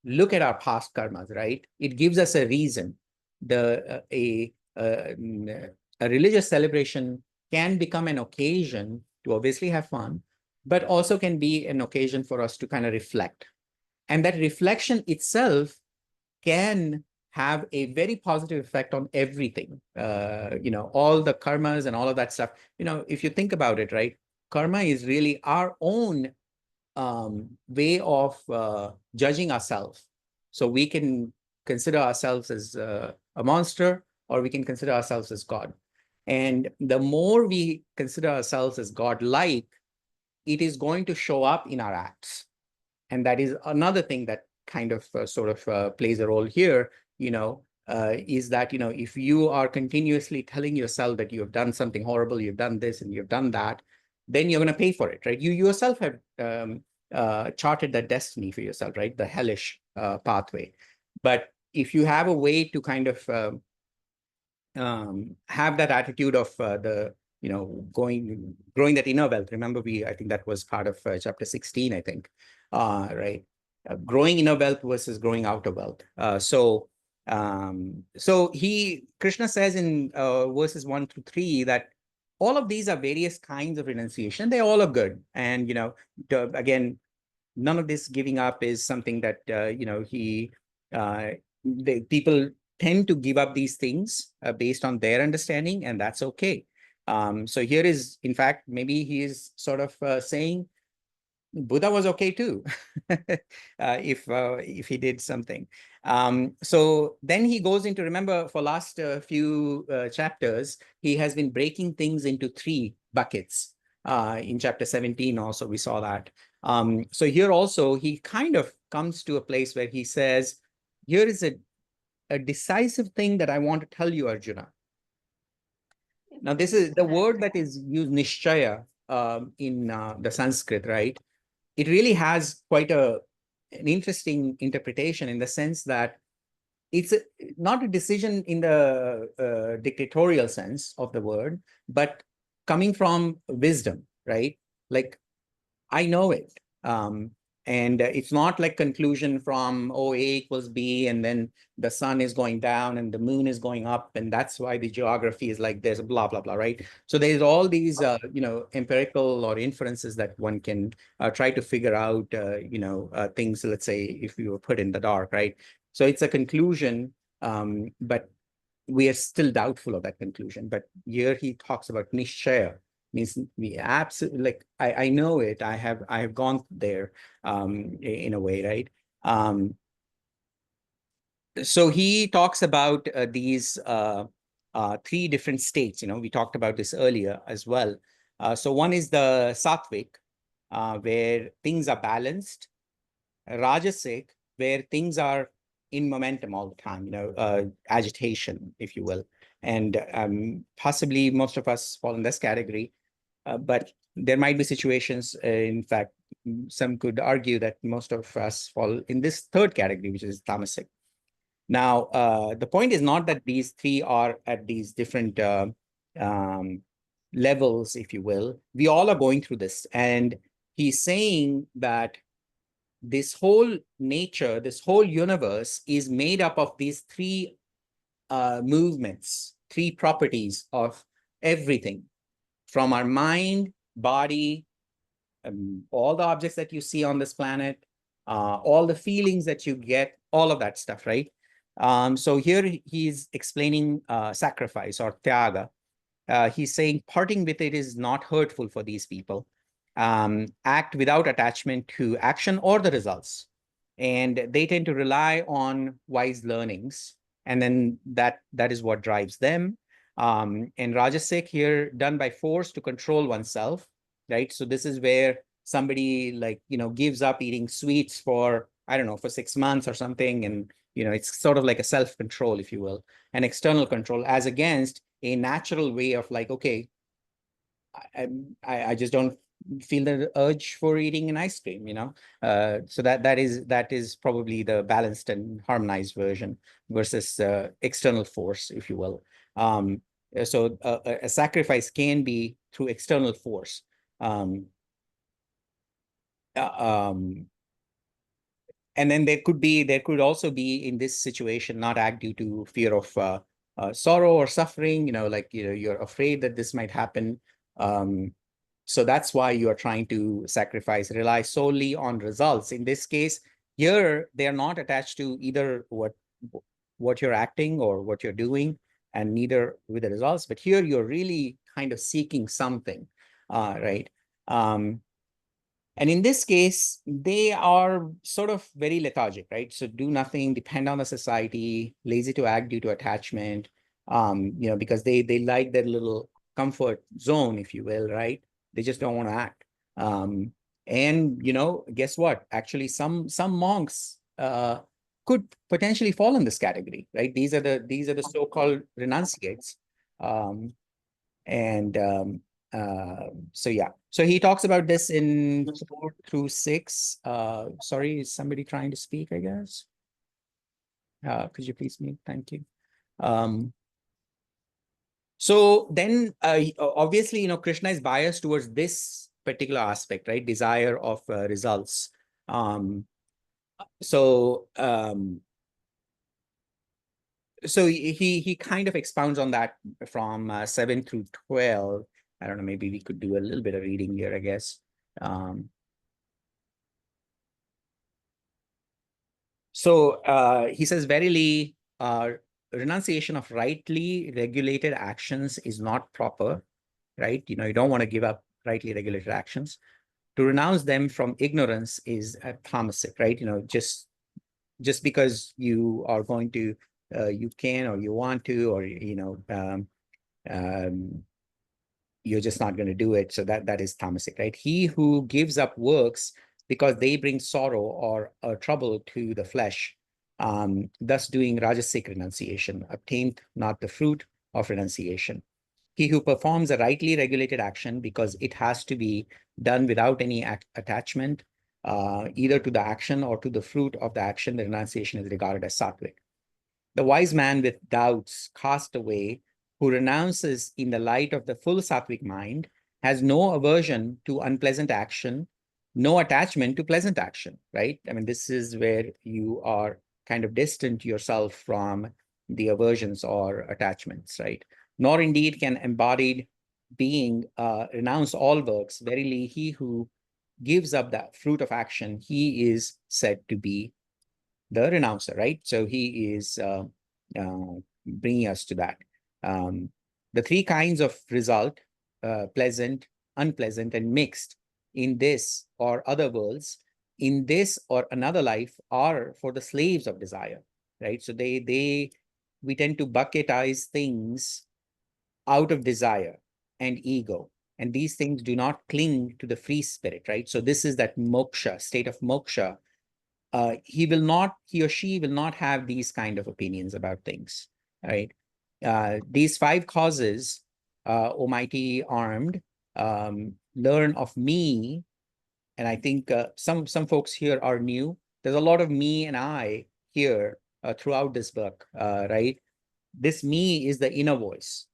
look at our past karmas, right? It gives us a reason. A religious celebration can become an occasion to obviously have fun, but also can be an occasion for us to kind of reflect. And that reflection itself can have a very positive effect on everything, all the karmas and all of that stuff. If you think about it, right, karma is really our own way of judging ourselves. So we can consider ourselves as a monster, or we can consider ourselves as God. And the more we consider ourselves as God-like, it is going to show up in our acts. And that is another thing that kind of plays a role here, is that, if you are continuously telling yourself that you have done something horrible, you've done this and you've done that, then you're going to pay for it, right? You yourself have charted that destiny for yourself, right? The hellish pathway. But if you have a way to kind of have that attitude of growing that inner wealth. Remember, I think that was part of chapter 16, I think, right? Growing inner wealth versus growing outer wealth. So Krishna says in verses 1 through 3 that all of these are various kinds of renunciation. They all are good. And, again, none of this giving up is something that, people tend to give up these things based on their understanding, and that's okay. So here is, in fact, maybe he is sort of saying Buddha was okay too, if he did something. So then he goes into, remember, for last few chapters, he has been breaking things into 3 buckets. In chapter 17 also, we saw that. So here also, he kind of comes to a place where he says, here is a decisive thing that I want to tell you, Arjuna. Now, this is the word that is used, nishchaya, in the Sanskrit, right? It really has quite an interesting interpretation in the sense that it's not a decision in the dictatorial sense of the word, but coming from wisdom, right? Like, I know it. And it's not like conclusion from, oh, A equals B, and then the sun is going down and the moon is going up, and that's why the geography is like this, blah, blah, blah, right? So there's all these, empirical or inferences that one can try to figure out, things, let's say, if you were put in the dark, right? So it's a conclusion, but we are still doubtful of that conclusion. But here he talks about nishchaya, means we absolutely, like, I know it. I have gone there, in a way, right? So he talks about these three different states. We talked about this earlier as well. So one is the sattvic, where things are balanced. Rajasic, where things are in momentum all the time, agitation, if you will. And possibly most of us fall in this category. But there might be situations, in fact, some could argue that most of us fall in this third category, which is tamasic. Now, the point is not that these three are at these different levels, if you will. We all are going through this. And he's saying that this whole nature, this whole universe is made up of these three movements, three properties of everything, from our mind, body, all the objects that you see on this planet, all the feelings that you get, all of that stuff, right? So here he's explaining sacrifice or tyaga. He's saying parting with it is not hurtful for these people. Act without attachment to action or the results. And they tend to rely on wise learnings. And then that is what drives them. And Rajasic here, done by force to control oneself, right? So this is where somebody gives up eating sweets for, I don't know, for 6 months or something. And, it's sort of like a self-control, if you will, an external control, as against a natural way of like, okay, I just don't feel the urge for eating an ice cream, so that is probably the balanced and harmonized version versus external force, if you will. So a sacrifice can be through external force. And then there could also be, in this situation, not act due to fear of sorrow or suffering, you're afraid that this might happen. So that's why you are trying to sacrifice, rely solely on results. In this case, here, they're not attached to either what you're acting or what you're doing, and neither with the results. But here, you're really kind of seeking something, right? And in this case, they are sort of very lethargic, right? So do nothing, depend on the society, lazy to act due to attachment, because they like their little comfort zone, if you will, right? They just don't want to act. And guess what? Actually, some monks could potentially fall in this category, right? These are the so-called renunciates. So yeah, so he talks about this in 4 through 6. Sorry, is somebody trying to speak, I guess? Could you please mute? Thank you. So then obviously, Krishna is biased towards this particular aspect, right? Desire of results. So he kind of expounds on that from 7 through 12. I don't know, maybe we could do a little bit of reading here, I guess. So he says, verily, renunciation of rightly regulated actions is not proper, right? You don't want to give up rightly regulated actions. To renounce them from ignorance is tamasic, right? Just because you are going to, you can, or you want to, or, you're just not going to do it. So that is tamasic, right? He who gives up works because they bring sorrow or trouble to the flesh, thus doing rajasic renunciation, obtained not the fruit of renunciation. He who performs a rightly regulated action because it has to be done without any attachment, either to the action or to the fruit of the action, the renunciation is regarded as sattvic. The wise man with doubts cast away, who renounces in the light of the full sattvic mind, has no aversion to unpleasant action, no attachment to pleasant action, right? I mean, this is where you are kind of distant yourself from the aversions or attachments, right? Nor indeed can embodied being renounce all works. Verily, he who gives up that fruit of action, he is said to be the renouncer, right? So he is bringing us to that. The three kinds of result, pleasant, unpleasant, and mixed in this or other worlds, in this or another life, are for the slaves of desire, right? So we tend to bucketize things out of desire and ego. And these things do not cling to the free spirit, right? So this is that moksha, state of moksha. He or she will not have these kind of opinions about things, right? These five causes, O mighty armed, learn of me. And I think some folks here are new. There's a lot of me and I here throughout this book, right? This me is the inner voice.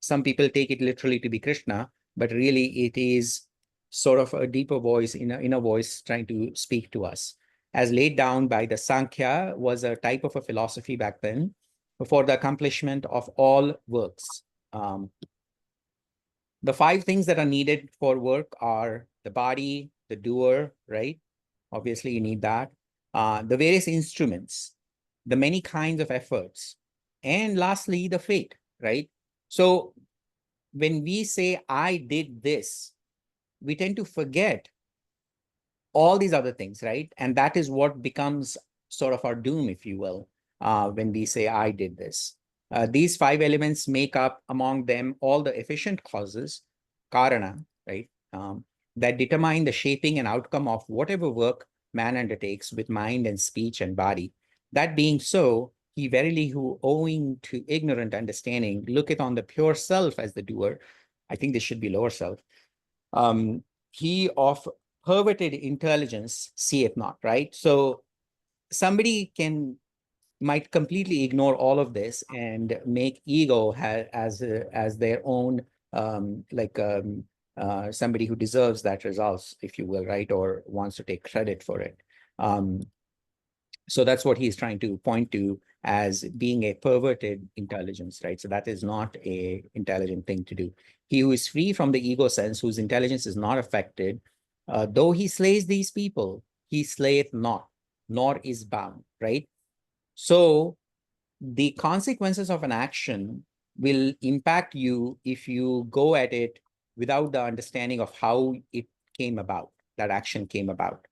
Some people take it literally to be Krishna, but really it is sort of a deeper voice, inner voice trying to speak to us. As laid down by the Sankhya, was a type of a philosophy back then for the accomplishment of all works. The five things that are needed for work are the body, the doer, right? Obviously, you need that. The various instruments, the many kinds of efforts, and lastly, the fate, right? So when we say, I did this, we tend to forget all these other things, right? And that is what becomes sort of our doom, if you will, when we say, I did this. These five elements make up among them all the efficient causes, karana, right? That determine the shaping and outcome of whatever work man undertakes with mind and speech and body. That being so, he verily who, owing to ignorant understanding, looketh on the pure self as the doer. I think this should be lower self. He of perverted intelligence seeth not, right? So somebody might completely ignore all of this and make ego as their own, somebody who deserves that results, if you will, right? Or wants to take credit for it. So that's what he's trying to point to as being a perverted intelligence, right? So that is not a intelligent thing to do. He who is free from the ego sense, whose intelligence is not affected, though he slays these people, he slayeth not, nor is bound, right? So the consequences of an action will impact you if you go at it without the understanding of how it came about, that action came about.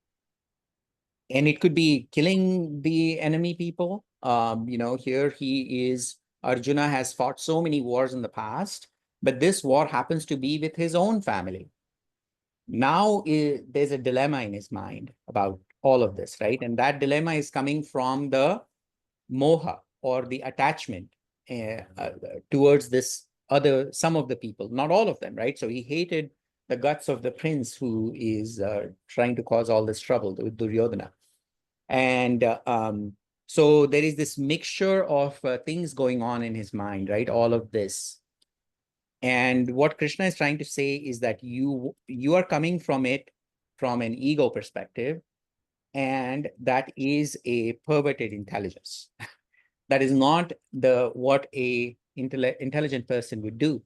And it could be killing the enemy people. Here he is, Arjuna has fought so many wars in the past, but this war happens to be with his own family. Now there's a dilemma in his mind about all of this, right? And that dilemma is coming from the moha or the attachment towards some of the people, not all of them, right? So he hated the guts of the prince who is trying to cause all this trouble with Duryodhana. And so there is this mixture of things going on in his mind, right? All of this. And what Krishna is trying to say is that you are coming from it from an ego perspective, and that is a perverted intelligence. That is not what a intelligent person would do.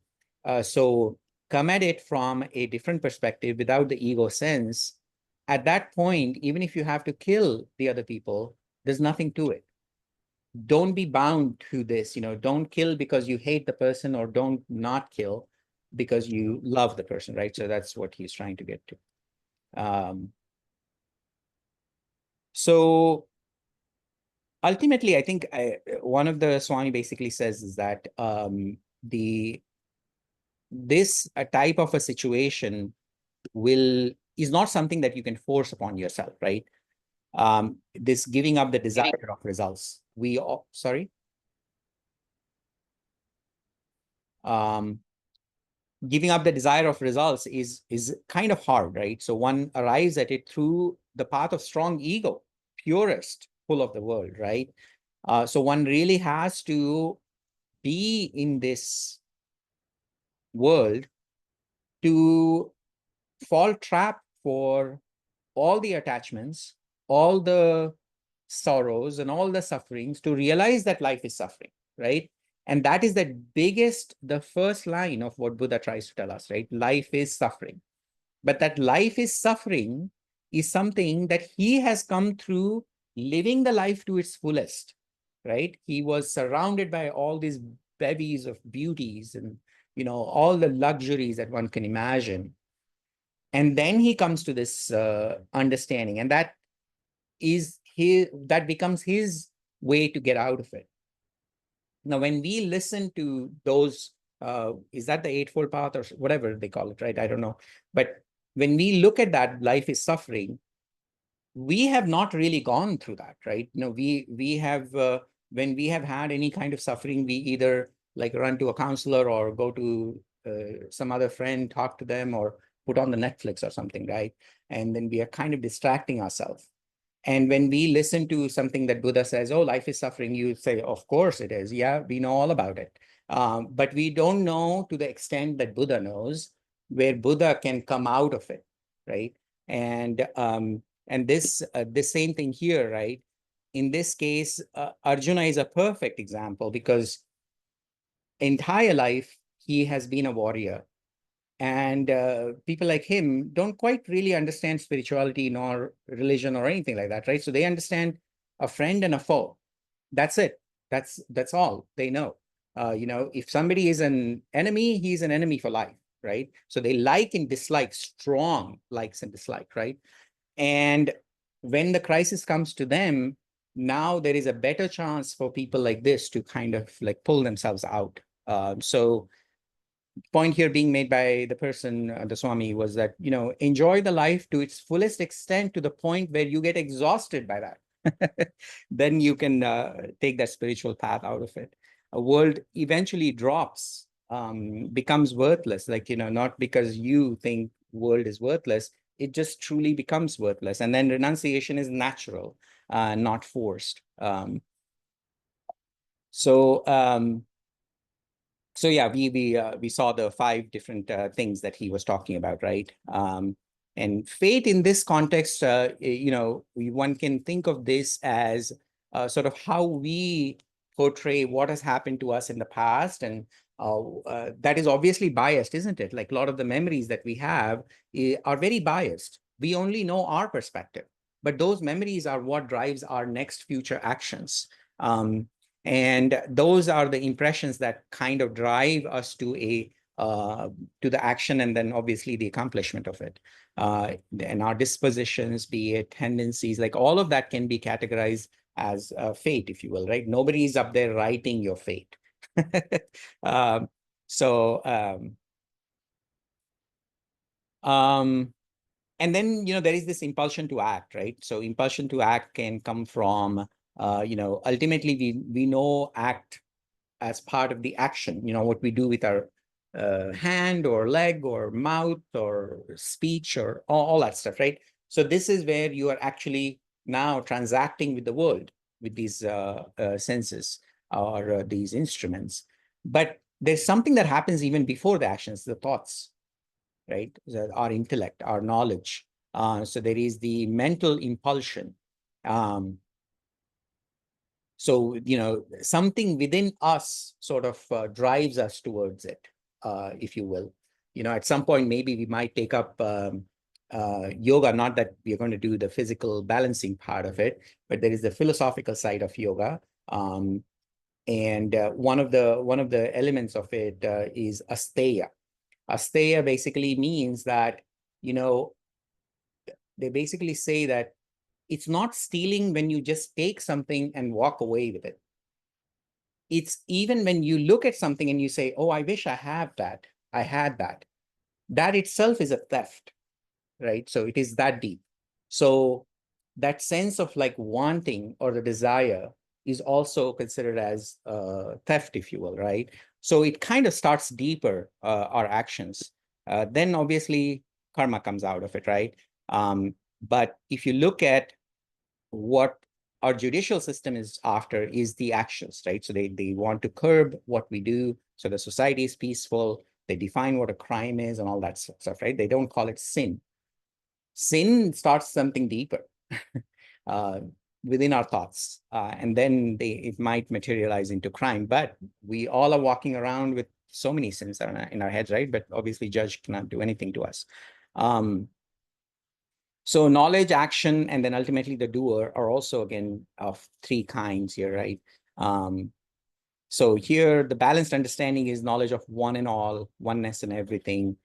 So come at it from a different perspective without the ego sense. At that point, even if you have to kill the other people, there's nothing to it. Don't be bound to this, don't kill because you hate the person, or don't not kill because you love the person, right? So that's what he's trying to get to. So ultimately, I think one of the Swami basically says is that this type of a situation is not something that you can force upon yourself, right? This giving up the desire of results. Sorry? giving up the desire of results is kind of hard, right? So one arrives at it through the path of strong ego, purest, full of the world, right? So one really has to be in this world to fall trap for all the attachments, all the sorrows and all the sufferings, to realize that life is suffering, right? And that is the first line of what Buddha tries to tell us, right? Life is suffering. But that life is suffering is something that he has come through living the life to its fullest, right? He was surrounded by all these bevies of beauties and, all the luxuries that one can imagine. And then he comes to this understanding, and that becomes his way to get out of it. Now, when we listen to those, is that the Eightfold Path or whatever they call it, right? I don't know. But when we look at that, life is suffering, we have not really gone through that, right? We have, when we have had any kind of suffering, we either like run to a counselor or go to some other friend, talk to them, or put on the Netflix or something, right? And then we are kind of distracting ourselves. And when we listen to something that Buddha says, oh, life is suffering, you say, of course it is. Yeah, we know all about it. But we don't know to the extent that Buddha knows, where Buddha can come out of it, right? And this same thing here, right? In this case, Arjuna is a perfect example, because entire life he has been a warrior. And people like him don't quite really understand spirituality nor religion or anything like that, right? So they understand a friend and a foe. That's it. That's all they know. If somebody is an enemy, he's an enemy for life, right? So they like and dislike, strong likes and dislike, right? And when the crisis comes to them, now there is a better chance for people like this to kind of like pull themselves out. So point here being made by the person, the Swami, was that, enjoy the life to its fullest extent, to the point where you get exhausted by that. Then you can take that spiritual path out of it. A world eventually drops, becomes worthless, like, not because you think world is worthless, it just truly becomes worthless. And then renunciation is natural, not forced. So yeah, we saw the 5 different things that he was talking about, right? And fate in this context, one can think of this as sort of how we portray what has happened to us in the past, and that is obviously biased, isn't it? Like a lot of the memories that we have are very biased. We only know our perspective, but those memories are what drives our next future actions. And those are the impressions that kind of drive us to the action, and then obviously the accomplishment of it. And our dispositions, be it tendencies, like all of that can be categorized as fate, if you will, right? Nobody's up there writing your fate. And then, there is this impulsion to act, right? So impulsion to act can come from, ultimately we know act as part of the action, what we do with our hand or leg or mouth or speech or all that stuff, right? So this is where you are actually now transacting with the world, with these senses or these instruments. But there's something that happens even before the actions, the thoughts, right? Our intellect, our knowledge. So there is the mental impulsion. So, something within us sort of drives us towards it, if you will. At some point, maybe we might take up yoga, not that we're going to do the physical balancing part of it, but there is the philosophical side of yoga. And one of the elements of it is asteya. Asteya basically means that, they basically say that it's not stealing when you just take something and walk away with it. It's even when you look at something and you say, oh, I wish I had that. That itself is a theft, right? So it is that deep. So that sense of like wanting or the desire is also considered as theft, if you will, right? So it kind of starts deeper, our actions. Then obviously karma comes out of it, right? But if you look at what our judicial system is after is the actions, right? So they want to curb what we do. So the society is peaceful. They define what a crime is and all that stuff, right? They don't call it sin. Sin starts something deeper within our thoughts. And then it might materialize into crime. But we all are walking around with so many sins in our heads, right? But obviously judge cannot do anything to us. So knowledge, action, and then ultimately the doer are also, again, of three kinds here, right? So here, the balanced understanding is knowledge of one and all, oneness and everything.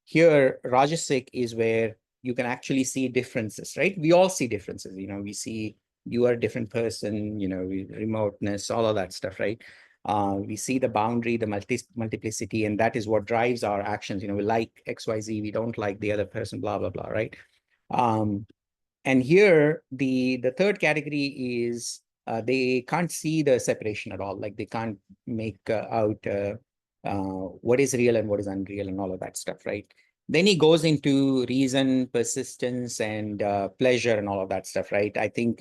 Here, Rajasic is where you can actually see differences, right? We all see differences. We see you are a different person, remoteness, all of that stuff, right? We see the boundary, the multiplicity, and that is what drives our actions. We like XYZ, we don't like the other person, blah, blah, blah, right? And here, the third category is they can't see the separation at all. Like they can't make out what is real and what is unreal and all of that stuff, right? Then he goes into reason, persistence, and pleasure and all of that stuff, right? I think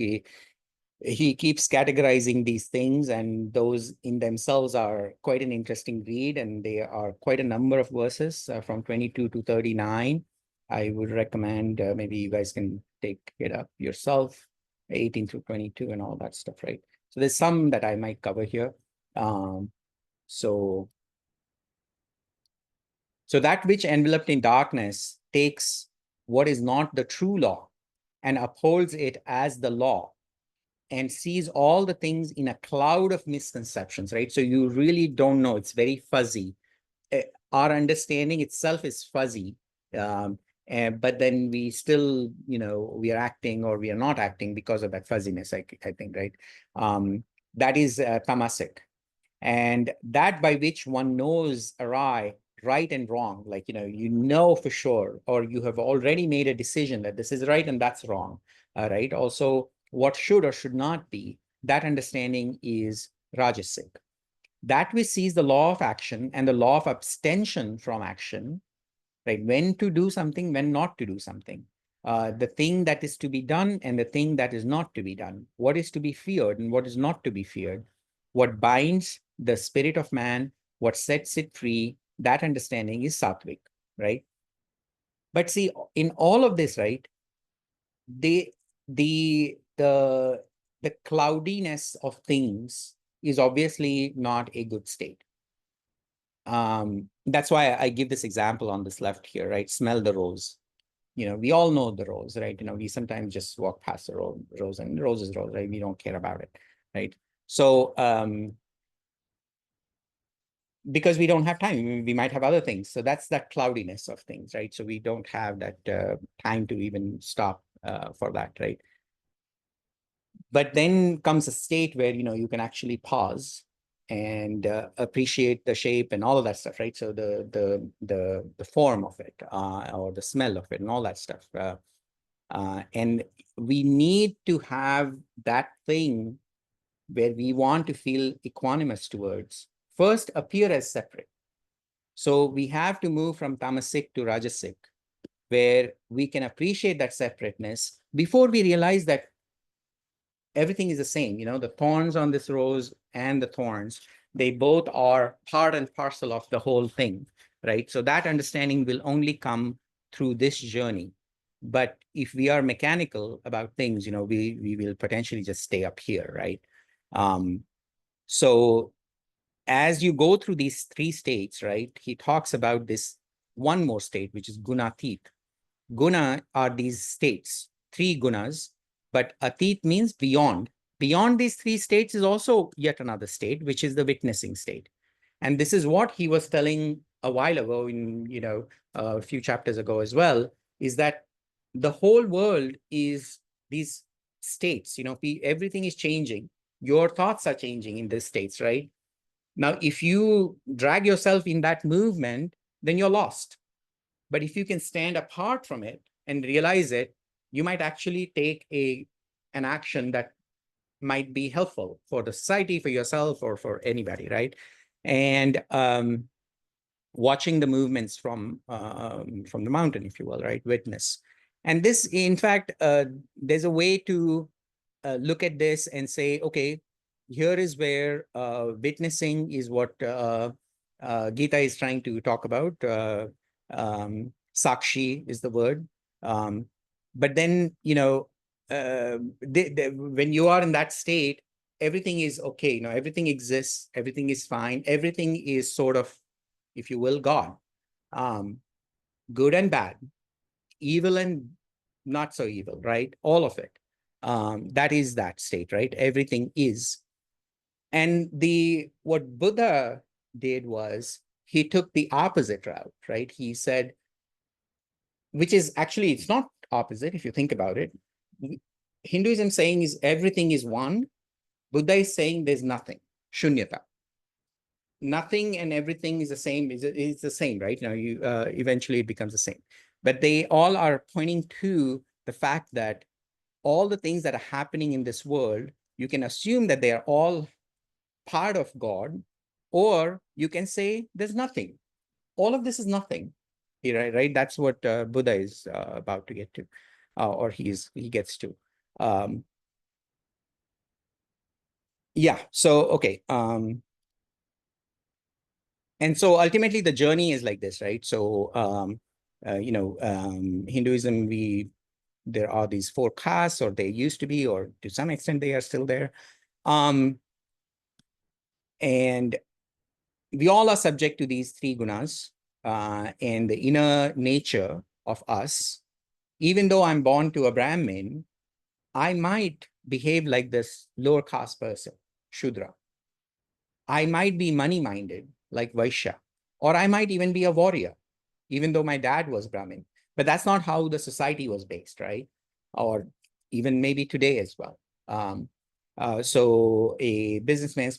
he keeps categorizing these things, and those in themselves are quite an interesting read, and they are quite a number of verses from 22 to 39. I would recommend maybe you guys can take it up yourself, 18 through 22 and all that stuff, right? So there's some that I might cover here. So that which enveloped in darkness takes what is not the true law and upholds it as the law and sees all the things in a cloud of misconceptions, right? So you really don't know. It's very fuzzy. Our understanding itself is fuzzy. But then we still, we are acting or we are not acting because of that fuzziness, I think, right? That is tamasic. And that by which one knows awry, right and wrong, like, for sure, or you have already made a decision that this is right and that's wrong, right? Also, what should or should not be, that understanding is rajasic. That which sees the law of action and the law of abstention from action, right? When to do something, when not to do something. The thing that is to be done and the thing that is not to be done. What is to be feared and what is not to be feared. What binds the spirit of man, what sets it free, that understanding is sattvic, right? But see, in all of this, right, the cloudiness of things is obviously not a good state. That's why I give this example on this left here, right? Smell the rose. We all know the rose, right? We sometimes just walk past the rose and the rose is rose, right? We don't care about it, right? So, because we don't have time, we might have other things. So that's that cloudiness of things, right? So we don't have that time to even stop for that, right? But then comes a state where, you can actually pause and appreciate the shape and all of that stuff, right? So the form of it or the smell of it and all that stuff. And we need to have that thing where we want to feel equanimous towards first appear as separate. So we have to move from tamasic to rajasic, where we can appreciate that separateness before we realize that everything is the same. The thorns on this rose and the thorns, they both are part and parcel of the whole thing, right? So that understanding will only come through this journey. But if we are mechanical about things, we will potentially just stay up here, right? So as you go through these three states, right, he talks about this one more state, which is gunatit. Guna are these states, three gunas, but atit means beyond. Beyond these three states is also yet another state, which is the witnessing state. And this is what he was telling a while ago in, a few chapters ago as well, is that the whole world is these states, everything is changing. Your thoughts are changing in these states, right? Now, if you drag yourself in that movement, then you're lost. But if you can stand apart from it and realize it, you might actually take an action that might be helpful for the society, for yourself, or for anybody, right? and watching the movements from the mountain, if you will, right? Witness. And this, in fact, there's a way to look at this and say, okay, here is where witnessing is what Gita is trying to talk about. Sakshi is the word. But then, you know, when you are in that state, everything is okay. You know, everything exists. Everything is fine. Everything is sort of, if you will, God. Good and bad, evil and not so evil, right? All of it. That is that state, right? Everything is. And what Buddha did was he took the opposite route, right? He said, which is actually, it's not opposite if you think about it. Hinduism saying is everything is one. Buddha is saying there's nothing, shunyata. Nothing and everything is the same, is the same, right? You know, you eventually it becomes the same. But they all are pointing to the fact that all the things that are happening in this world, you can assume that they are all part of God, or you can say there's nothing. All of this is nothing, right? That's what Buddha is about to get to, or he gets to. Yeah. So okay. And so ultimately the journey is like this, right? So you know, Hinduism, there are these 4 castes, or they used to be, or to some extent they are still there. And we all are subject to these 3 gunas, and the inner nature of us. Even though I'm born to a Brahmin, I might behave like this lower caste person, Shudra. I might be money-minded, like Vaishya, or I might even be a warrior, even though my dad was Brahmin. But that's not how the society was based, right? Or even maybe today as well. So a businessman's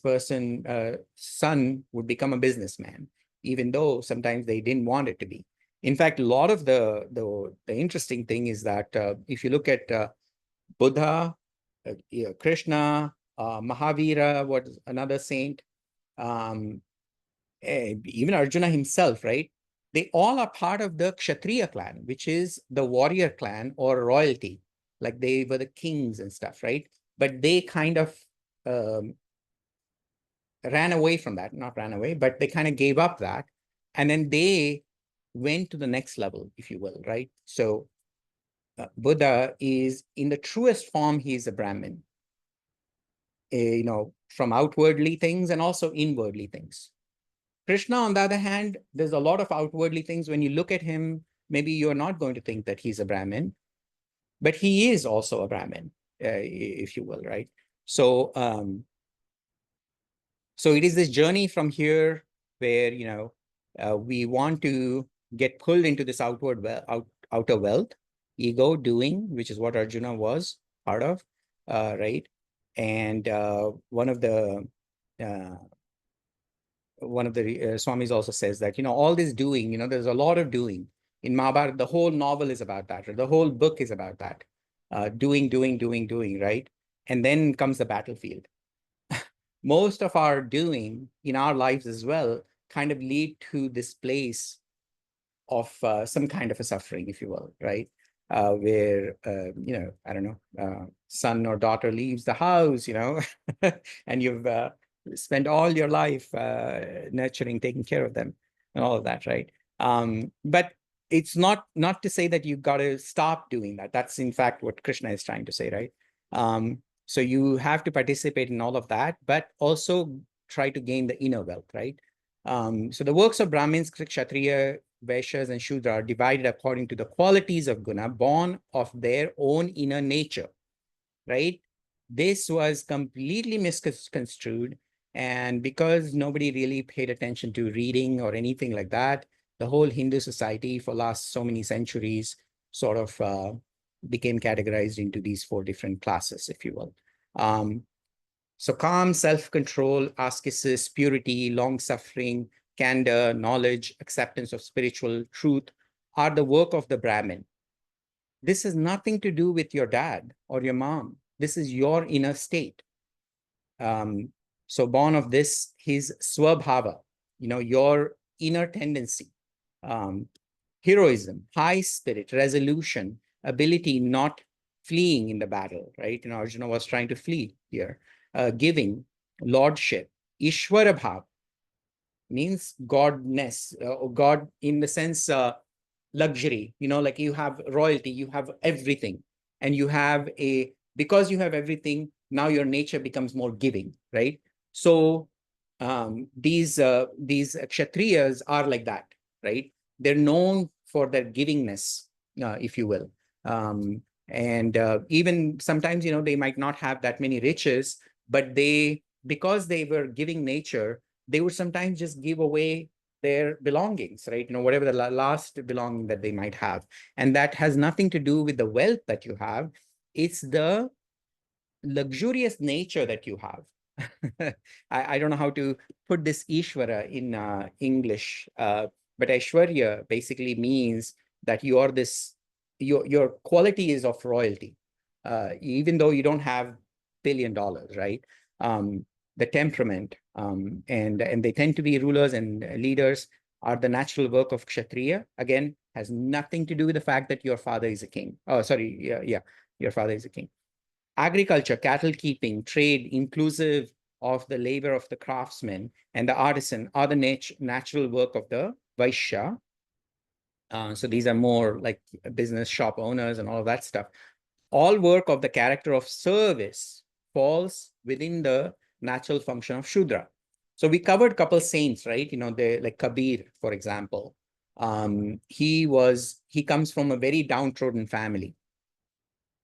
son would become a businessman, even though sometimes they didn't want it to be. In fact, a lot of the interesting thing is that if you look at Buddha, Krishna, Mahavira, what is another saint, even Arjuna himself, right? They all are part of the Kshatriya clan, which is the warrior clan or royalty. Like they were the kings and stuff, right? But they kind of ran away from that, not ran away, but they kind of gave up that. And then they went to the next level, if you will, right? So Buddha is, in the truest form, he is a Brahmin, you know, from outwardly things and also inwardly things. Krishna, on the other hand, there's a lot of outwardly things. When you look at him, maybe you're not going to think that he's a Brahmin, but he is also a Brahmin, if you will, right? So, so it is this journey from here where, you know, we want to get pulled into this outer wealth, ego, doing, which is what Arjuna was part of, right? And one of the Swamis also says that, you know, all this doing, you know, there's a lot of doing. In Mahabharata, the whole novel is about that, or the whole book is about that. Doing, right? And then comes the battlefield. Most of our doing in our lives as well kind of lead to this place of some kind of a suffering, if you will, right? Where, you know, I don't know, son or daughter leaves the house, you know, and you've spent all your life nurturing, taking care of them and all of that, right? But it's not to say that you've got to stop doing that. That's in fact what Krishna is trying to say, right? So you have to participate in all of that, but also try to gain the inner wealth, right? So the works of Brahmins, Kshatriya, Vaishyas, and Shudra are divided according to the qualities of guna, born of their own inner nature, right? This was completely misconstrued. And because nobody really paid attention to reading or anything like that, the whole Hindu society for last so many centuries sort of became categorized into these 4 different classes, if you will. So calm, self-control, ascesis, purity, long-suffering, candor, knowledge, acceptance of spiritual truth are the work of the Brahmin. This has nothing to do with your dad or your mom. This is your inner state. So born of this, his swabhava, your inner tendency, heroism, high spirit, resolution, ability not fleeing in the battle, right? Arjuna was trying to flee here. Giving, lordship, Ishvara bhav means godness, or God in the sense luxury, like you have royalty, you have everything, and because you have everything, now your nature becomes more giving, right? So these kshatriyas are like that, right? They're known for their givingness, if you will. And even sometimes, they might not have that many riches, but because they were giving nature, they would sometimes just give away their belongings, right? Whatever the last belonging that they might have. And that has nothing to do with the wealth that you have. It's the luxurious nature that you have. I don't know how to put this Ishvara in English, but Aishwarya basically means that you are your quality is of royalty, even though you don't have $1 billion, right? The temperament, and they tend to be rulers and leaders, are the natural work of Kshatriya. Again, has nothing to do with the fact that your father is a king. Oh, sorry, yeah, your father is a king. Agriculture, cattle keeping, trade, inclusive of the labor of the craftsman and the artisan, are the natural work of the Vaishya. So these are more like business shop owners and all of that stuff. All work of the character of service falls within the natural function of Shudra. So we covered a couple saints, right? Like Kabir, for example. He comes from a very downtrodden family,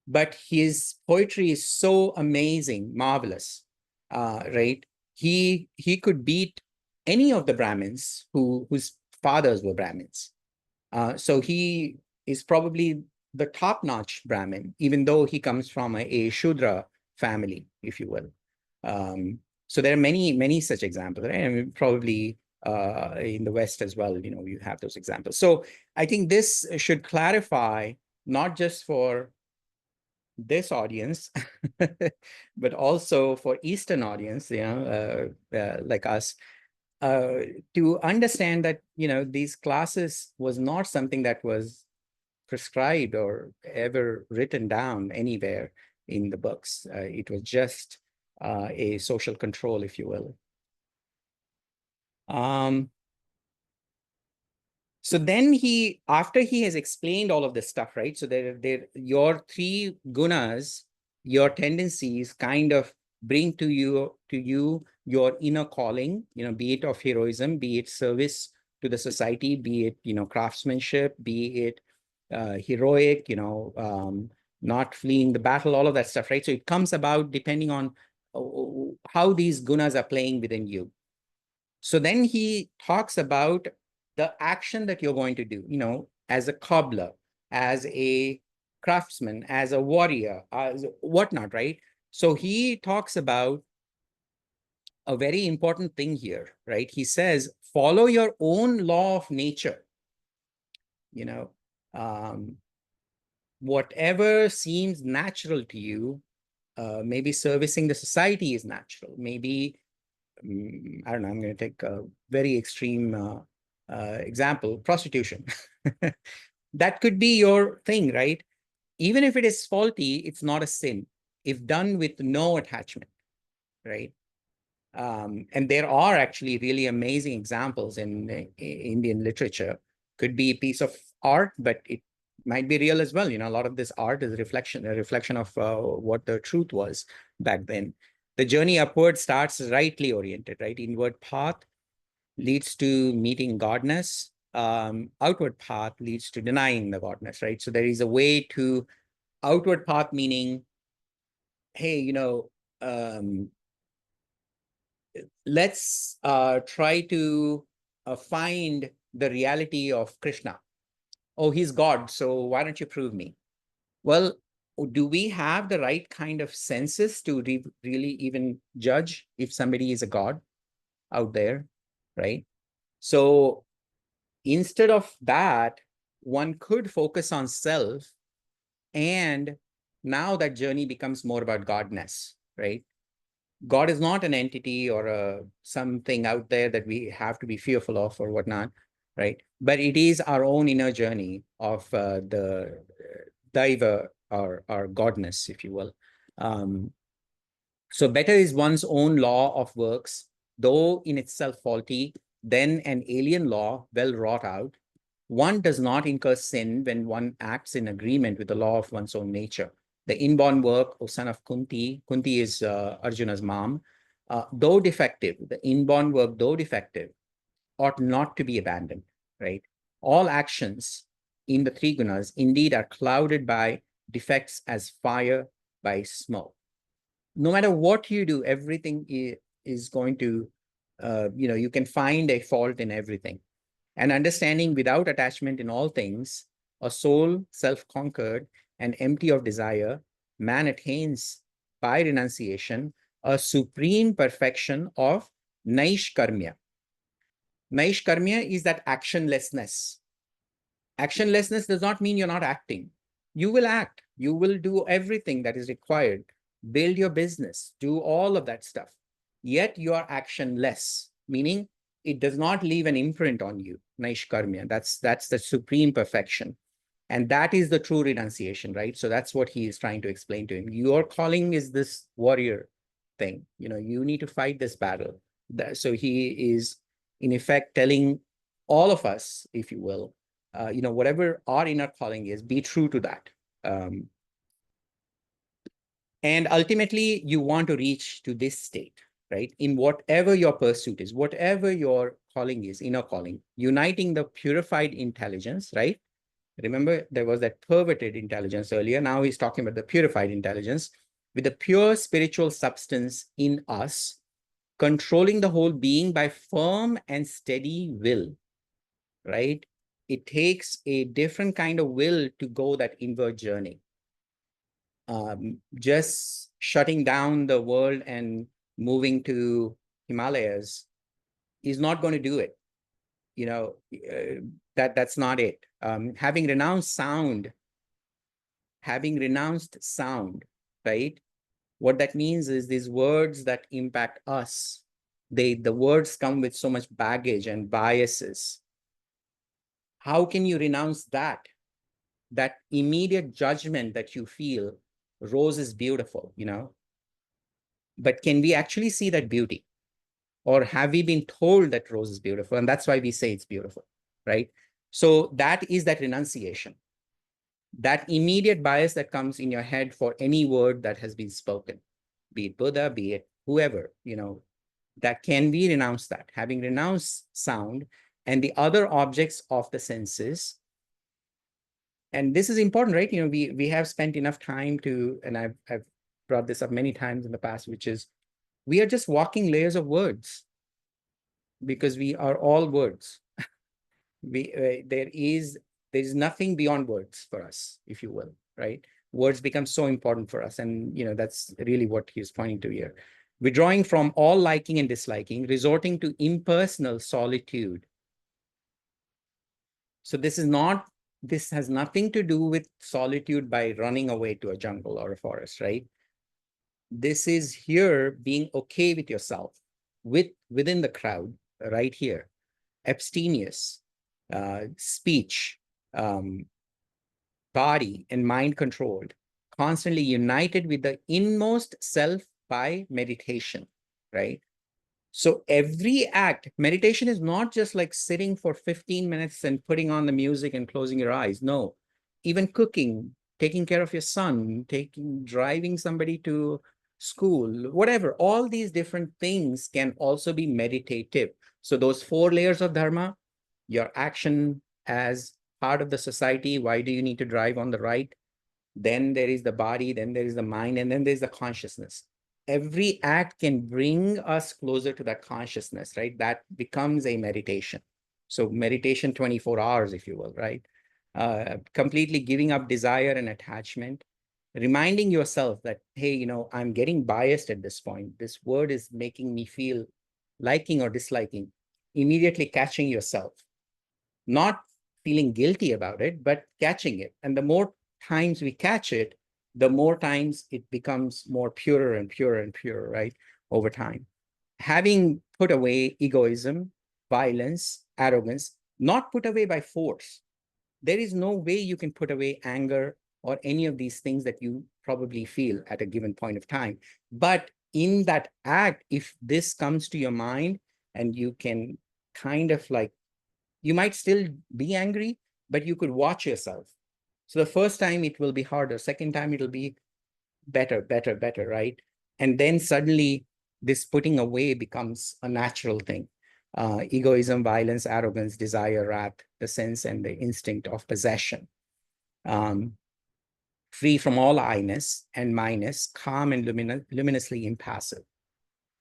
but his poetry is so amazing, marvelous, right? He could beat any of the Brahmins whose fathers were Brahmins. So he is probably the top-notch Brahmin, even though he comes from a Shudra family, if you will. So there are many, many such examples, right? I mean, probably in the West as well, you have those examples. So I think this should clarify, not just for this audience, but also for Eastern audience, like us, to understand that, these classes was not something that was prescribed or ever written down anywhere in the books. It was just a social control, if you will. So then after he has explained all of this stuff, right? So your 3 gunas, your tendencies kind of bring to you your inner calling, be it of heroism, be it service to the society, be it, craftsmanship, be it heroic, not fleeing the battle, all of that stuff, right? So it comes about depending on how these gunas are playing within you. So then he talks about the action that you're going to do, as a cobbler, as a craftsman, as a warrior, as whatnot, right? So he talks about a very important thing here, right? He says, follow your own law of nature. Whatever seems natural to you, maybe servicing the society is natural. Maybe, I don't know, I'm going to take a very extreme example, prostitution. That could be your thing, right? Even if it is faulty, it's not a sin if done with no attachment, right? And there are actually really amazing examples in Indian literature. Could be a piece of art, but it might be real as well. A lot of this art is a reflection of what the truth was back then. The journey upward starts rightly oriented, right? Inward path leads to meeting godness. Outward path leads to denying the godness, right? So there is a way to outward path, meaning, hey, let's try to find the reality of Krishna. Oh, he's God, so why don't you prove me? Well, do we have the right kind of senses to really even judge if somebody is a god out there, right? So instead of that, one could focus on self, and now that journey becomes more about godness, right? God is not an entity or something out there that we have to be fearful of or whatnot, right? But it is our own inner journey of the Daiva or godness, if you will. So better is one's own law of works, though in itself faulty, than an alien law well wrought out. One does not incur sin when one acts in agreement with the law of one's own nature. The inborn work, O son of Kunti, Kunti is Arjuna's mom, though defective, the inborn work, though defective, ought not to be abandoned, right? All actions in the three gunas indeed are clouded by defects as fire by smoke. No matter what you do, everything is going to, you can find a fault in everything. And understanding without attachment in all things, a soul self-conquered and empty of desire, man attains by renunciation a supreme perfection of naishkarmya. Naishkarmya is that actionlessness. Actionlessness does not mean you're not acting. You will act. You will do everything that is required. Build your business. Do all of that stuff. Yet you are actionless, meaning it does not leave an imprint on you. Naishkarmya. That's the supreme perfection. And that is the true renunciation, right? So that's what he is trying to explain to him. Your calling is this warrior thing. You need to fight this battle. So he is, in effect, telling all of us, if you will, whatever our inner calling is, be true to that. And ultimately, you want to reach to this state, right? In whatever your pursuit is, whatever your calling is, inner calling, uniting the purified intelligence, right? Remember, there was that perverted intelligence earlier. Now he's talking about the purified intelligence with the pure spiritual substance in us, controlling the whole being by firm and steady will, right? It takes a different kind of will to go that inward journey. Just shutting down the world and moving to Himalayas is not going to do it. That's not it. Having renounced sound, right? What that means is these words that impact us, the words come with so much baggage and biases. How can you renounce that? That immediate judgment that you feel, rose is beautiful, but can we actually see that beauty? Or have we been told that rose is beautiful? And that's why we say it's beautiful, right? So that is that renunciation. That immediate bias that comes in your head for any word that has been spoken, be it Buddha, be it whoever, that can be renounced. That having renounced sound and the other objects of the senses. And this is important, right? We have spent enough time to, and I've brought this up many times in the past, which is we are just walking layers of words because we are all words. There is nothing beyond words for us, if you will, right? Words become so important for us. And, that's really what he's pointing to here. Withdrawing from all liking and disliking, resorting to impersonal solitude. So this has nothing to do with solitude by running away to a jungle or a forest, right? This is here being okay with yourself, within the crowd, right here. Abstemious, speech, body and mind controlled, constantly united with the inmost self by meditation, right? So every act, meditation is not just like sitting for 15 minutes and putting on the music and closing your eyes. No, even cooking, taking care of your son, driving somebody to school, whatever, all these different things can also be meditative. So those 4 layers of dharma, your action as part of the society, why do you need to drive on the right? Then there is the body, then there is the mind, and then there's the consciousness. Every act can bring us closer to that consciousness, right? That becomes a meditation. So meditation 24 hours, if you will, right? Completely giving up desire and attachment, reminding yourself that, hey, I'm getting biased at this point. This word is making me feel liking or disliking. Immediately catching yourself, not feeling guilty about it, but catching it. And the more times we catch it, the more times it becomes more purer and purer and purer, right? over time. Having put away egoism, violence, arrogance, not put away by force. There is no way you can put away anger or any of these things that you probably feel at a given point of time. But in that act, if this comes to your mind and you can kind of like, you might still be angry, but you could watch yourself. So the first time it will be harder. Second time it'll be better, better, better, right? And then suddenly this putting away becomes a natural thing. Egoism, violence, arrogance, desire, wrath, the sense and the instinct of possession. Free from all I-ness and minus, calm and luminously impassive.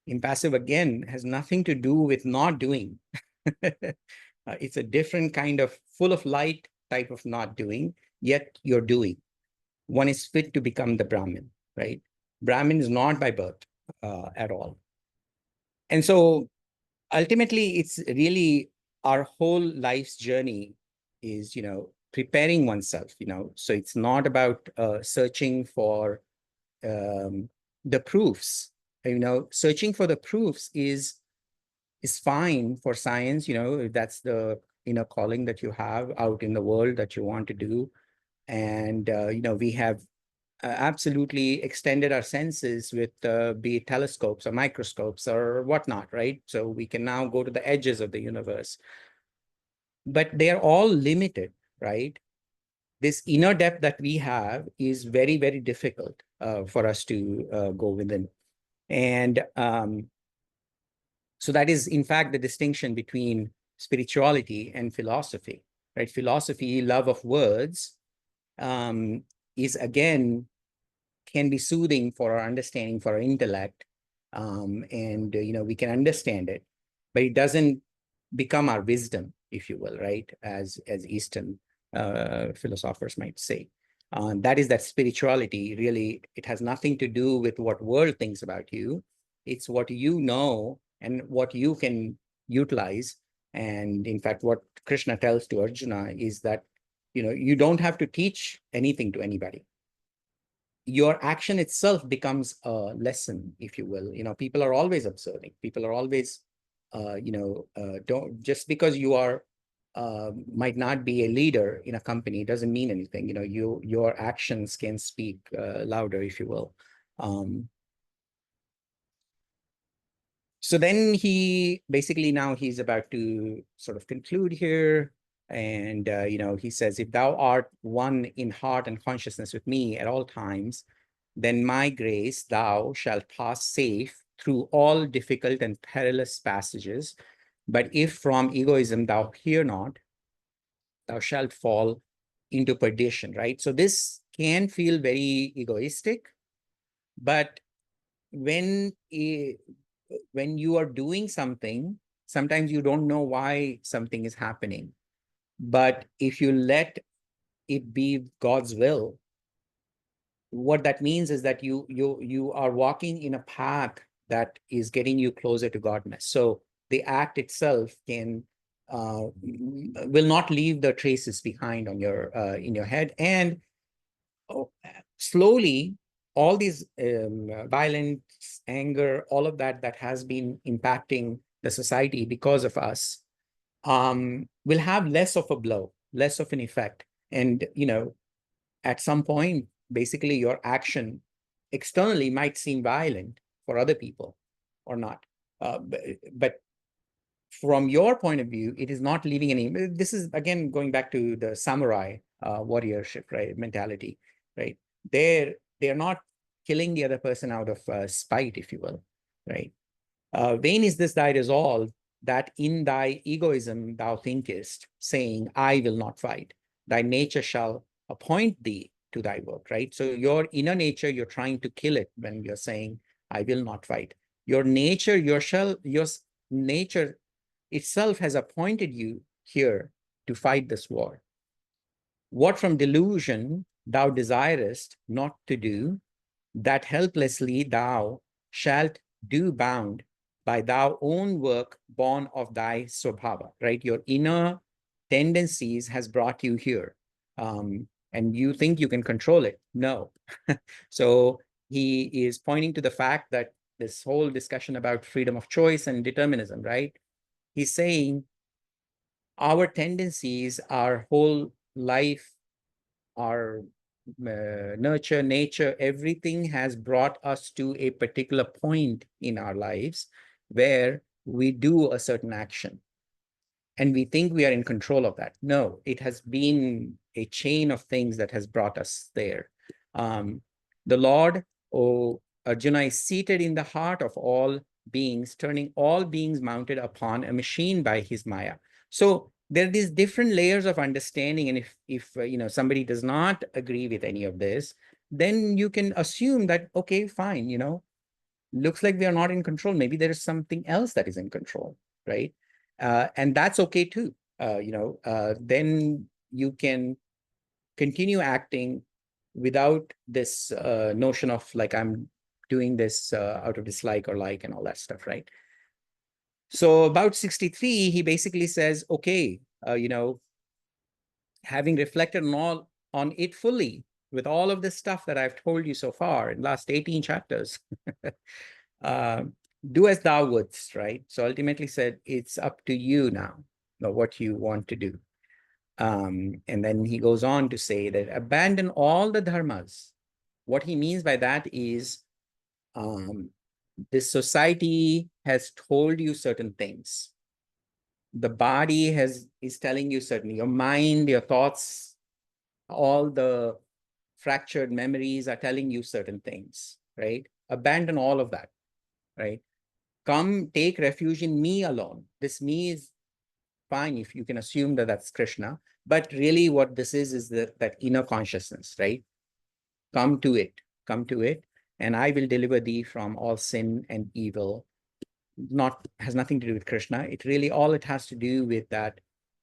Impassive, again, has nothing to do with not doing. It's a different kind of full of light type of not doing, yet you're doing. One is fit to become the Brahmin, right? Brahmin is not by birth at all. And so ultimately, it's really our whole life's journey is, preparing oneself, so it's not about searching for the proofs. Searching for the proofs is fine for science, if that's the calling that you have out in the world that you want to do. And we have absolutely extended our senses with be it telescopes or microscopes or whatnot, right? So we can now go to the edges of the universe, but they're all limited, right? This inner depth that we have is very, very difficult for us to go within. And so that is, in fact, the distinction between spirituality and philosophy, right? Philosophy, love of words, is again, can be soothing for our understanding, for our intellect. And, we can understand it, but it doesn't become our wisdom, if you will, right? As Eastern philosophers might say. That is that spirituality, really, it has nothing to do with what world thinks about you. It's what you know and what you can utilize. And in fact, what Krishna tells to Arjuna is that, you don't have to teach anything to anybody. Your action itself becomes a lesson, if you will. People are always observing. People are always, don't, just because you are, might not be a leader in a company doesn't mean anything. Your actions can speak louder, if you will. So then he basically, now he's about to sort of conclude here. And, he says, if thou art one in heart and consciousness with me at all times, then my grace thou shalt pass safe through all difficult and perilous passages. But if from egoism thou hear not, thou shalt fall into perdition, right? So this can feel very egoistic, but when you are doing something, sometimes you don't know why something is happening. But if you let it be God's will, what that means is that you are walking in a path that is getting you closer to Godness. So the act itself can will not leave the traces behind on your in your head. And slowly, all these violence, anger, all of that has been impacting the society because of us, will have less of a blow, less of an effect. And, at some point, basically your action externally might seem violent for other people or not. But from your point of view, it is not leaving any, this is again, going back to the samurai warriorship, right? Mentality, right? They're not killing the other person out of spite, if you will, right? Vain is this thy resolve, that in thy egoism thou thinkest, saying, I will not fight. Thy nature shall appoint thee to thy work, right? So your inner nature, you're trying to kill it when you're saying, I will not fight. Your nature, your nature itself has appointed you here to fight this war. What from delusion thou desirest not to do, that helplessly thou shalt do bound by thy own work born of thy swabhava, right? Your inner tendencies has brought you here. And you think you can control it. No. So he is pointing to the fact that this whole discussion about freedom of choice and determinism, right? He's saying our tendencies, our whole life, our nurture, nature, everything has brought us to a particular point in our lives where we do a certain action. And we think we are in control of that. No, it has been a chain of things that has brought us there. The Lord, oh, Arjuna, is seated in the heart of all beings, turning all beings mounted upon a machine by his Maya. So there are these different layers of understanding. And if somebody does not agree with any of this, then you can assume that, okay, fine, looks like we are not in control. Maybe there is something else that is in control, right? And that's okay too. Then you can continue acting without this notion of like, I'm doing this out of dislike or like and all that stuff, right? So about 63, he basically says, okay, having reflected on it fully with all of this stuff that I've told you so far in the last 18 chapters, do as thou wouldst, right? So ultimately said, it's up to you now, what you want to do. And then he goes on to say that abandon all the dharmas. What he means by that is this society has told you certain things. The body is telling you certain, your mind, your thoughts, all the fractured memories are telling you certain things, right? Abandon all of that, right? Come take refuge in me alone. This me is fine if you can assume that that's Krishna, but really what this is that inner consciousness, right? Come to it, and I will deliver thee from all sin and evil. Has nothing to do with Krishna. All it has to do with that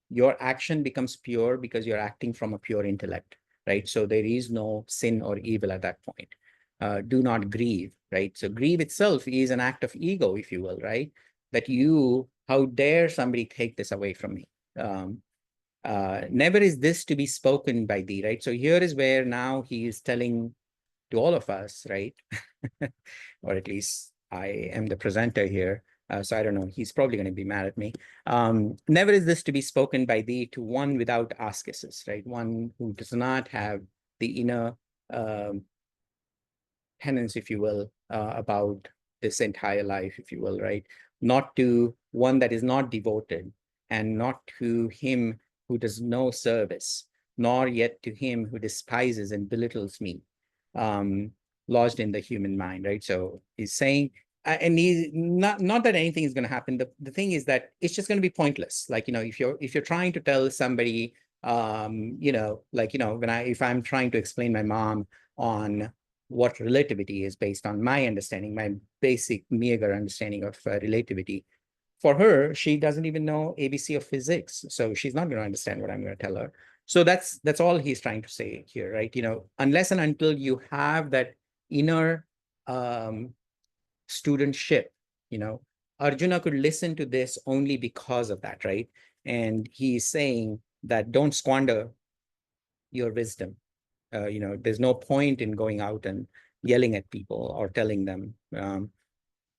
your action becomes pure because you're acting from a pure intellect, right? So there is no sin or evil at that point. Do not grieve, right? So grieve itself is an act of ego, if you will, right? That how dare somebody take this away from me? Never is this to be spoken by thee, right? So here is where now he is telling to all of us, right? Or at least I am the presenter here. So I don't know, he's probably going to be mad at me. Never is this to be spoken by thee to one without ascesis, right? One who does not have the inner penance, if you will, about this entire life, if you will, right? Not to one that is not devoted, and not to him who does no service, nor yet to him who despises and belittles me, lodged in the human mind, right? So he's saying, and he's not that anything is going to happen. The thing is that it's just going to be pointless. Like, if you're trying to tell somebody, if I'm trying to explain my mom on what relativity is based on my understanding, my basic meager understanding of relativity. For her, she doesn't even know ABC of physics, so she's not going to understand what I'm going to tell her. So that's all he's trying to say here, right? Unless and until you have that inner studentship, Arjuna could listen to this only because of that, right? And he's saying that don't squander your wisdom. There's no point in going out and yelling at people or telling them.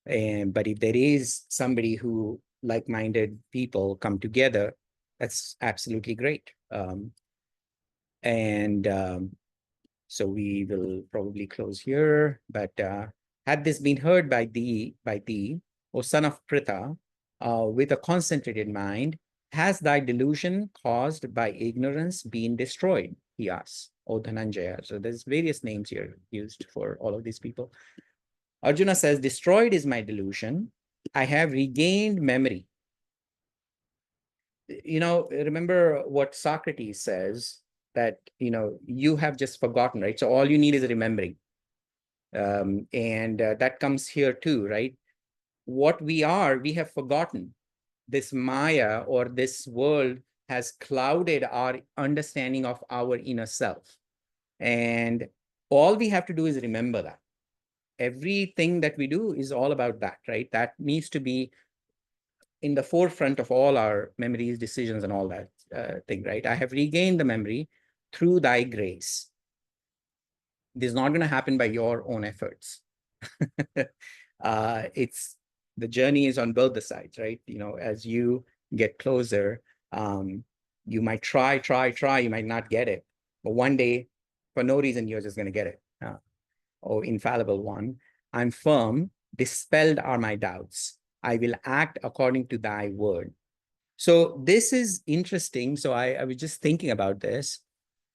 But if there is somebody who like-minded people come together, that's absolutely great. So we will probably close here. But had this been heard by thee, O son of Pritha, with a concentrated mind, has thy delusion caused by ignorance been destroyed? He asks, O Dhananjaya. So there's various names here used for all of these people. Arjuna says, destroyed is my delusion. I have regained memory. Remember what Socrates says, that, you have just forgotten, right? So all you need is remembering. And that comes here too, right? What we have forgotten. This Maya or this world has clouded our understanding of our inner self. And all we have to do is remember that. Everything that we do is all about that, right? That needs to be in the forefront of all our memories, decisions, and all that thing, right? I have regained the memory through thy grace. This is not going to happen by your own efforts. it's the journey is on both the sides, right? As you get closer, you might try, you might not get it. But one day, for no reason, you're just going to get it. Infallible one, I'm firm, dispelled are my doubts. I will act according to thy word. So this is interesting. So I was just thinking about this.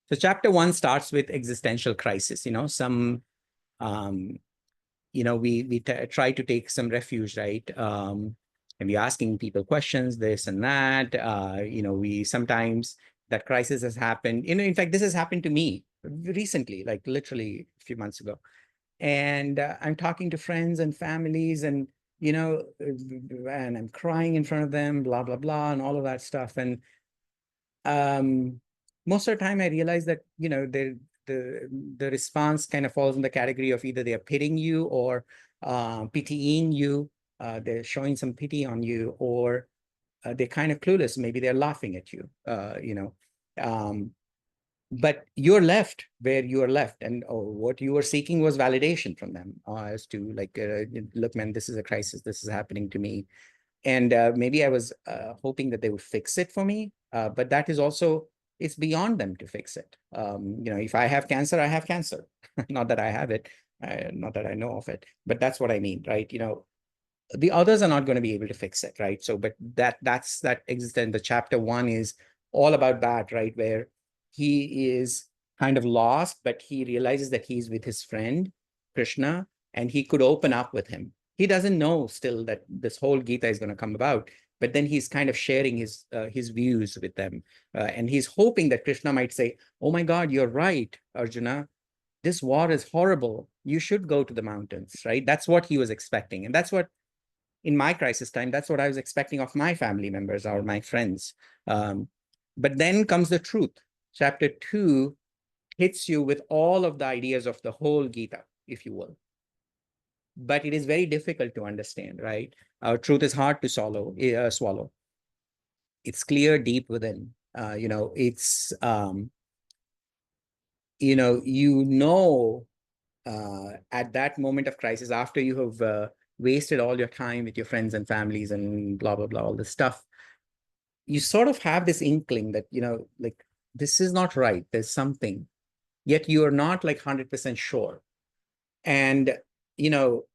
So chapter 1 starts with existential crisis. We try to take some refuge, right? And we're asking people questions, this and that. We sometimes that crisis has happened. In fact, this has happened to me recently, like literally a few months ago. And I'm talking to friends and families, and and I'm crying in front of them, blah blah blah, and all of that stuff. And most of the time, I realize that the response kind of falls in the category of either they're pitying you or pitying you. They're showing some pity on you, or they're kind of clueless. Maybe they're laughing at you. But you're left where you are left, and what you were seeking was validation from them as to like, look, man, this is a crisis. This is happening to me. And maybe I was hoping that they would fix it for me, but that is also, it's beyond them to fix it. If I have cancer, I have cancer. Not that I have it, not that I know of it, but that's what I mean, right? The others are not going to be able to fix it, right? So, but that's that existence. The chapter 1 is all about that, right? Where he is kind of lost, but he realizes that he's with his friend, Krishna, and he could open up with him. He doesn't know still that this whole Gita is going to come about, but then he's kind of sharing his views with them. And he's hoping that Krishna might say, oh my God, you're right, Arjuna. This war is horrible. You should go to the mountains, right? That's what he was expecting. And that's what, in my crisis time, that's what I was expecting of my family members or my friends. But then comes the truth. Chapter 2 hits you with all of the ideas of the whole Gita, if you will. But it is very difficult to understand, right? Our truth is hard to swallow. It's clear deep within. It's, at that moment of crisis, after you have wasted all your time with your friends and families and blah, blah, blah, all this stuff, you sort of have this inkling that, like, this is not right. There's something, yet you're not like 100% sure. And,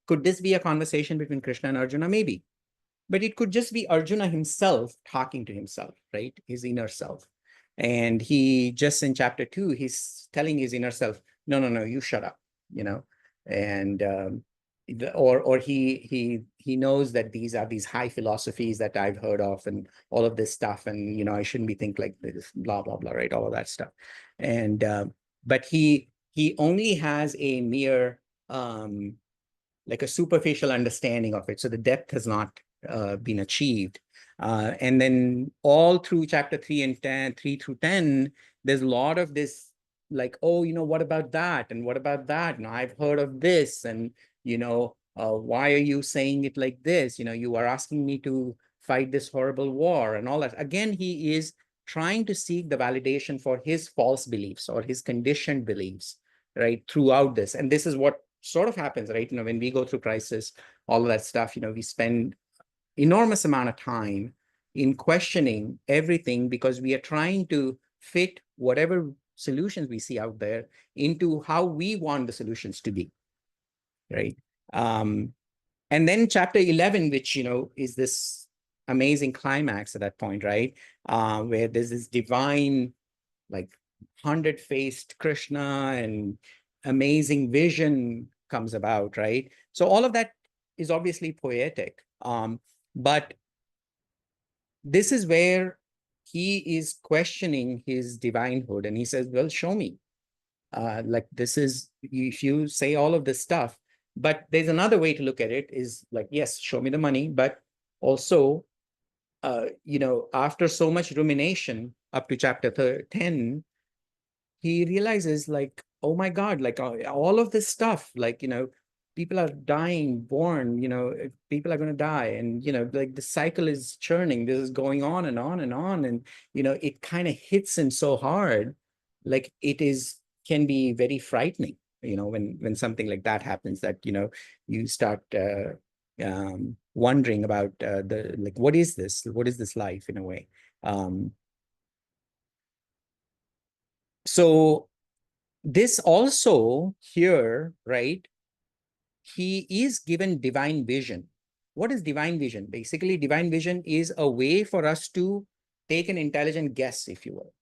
could this be a conversation between Krishna and Arjuna? Maybe. But it could just be Arjuna himself talking to himself, right? His inner self. And he just in chapter 2, he's telling his inner self, no, you shut up, and or he knows that these are these high philosophies that I've heard of and all of this stuff, and I shouldn't be think like this, blah blah blah, right? All of that stuff. And but he only has a mere like a superficial understanding of it, so the depth has not been achieved. And then all through chapter 3 and 10, 3 through 10, there's a lot of this like, oh, what about that? And what about that? Now I've heard of this, and why are you saying it like this? You are asking me to fight this horrible war and all that. Again, he is trying to seek the validation for his false beliefs or his conditioned beliefs, right, throughout this. And this is what sort of happens, right? When we go through crisis, all of that stuff, we spend enormous amount of time in questioning everything because we are trying to fit whatever solutions we see out there into how we want the solutions to be, right? And then chapter 11, which, is this amazing climax at that point, right? Where there's this divine, like 100-faced Krishna and amazing vision comes about, right? So all of that is obviously poetic. But this is where he is questioning his divinehood, and he says, well, show me. Like, this is, if you say all of this stuff, but there's another way to look at it is like, yes, show me the money, but also, after so much rumination up to chapter 10, he realizes like, oh my God, like all of this stuff, like, people are dying, born, people are going to die. And, like the cycle is churning. This is going on and on and on. And, it kind of hits him so hard, like can be very frightening, when something like that happens, that, you start wondering about what is this? What is this life in a way? So this also here, right? He is given divine vision. What is divine vision? Basically, divine vision is a way for us to take an intelligent guess, if you will,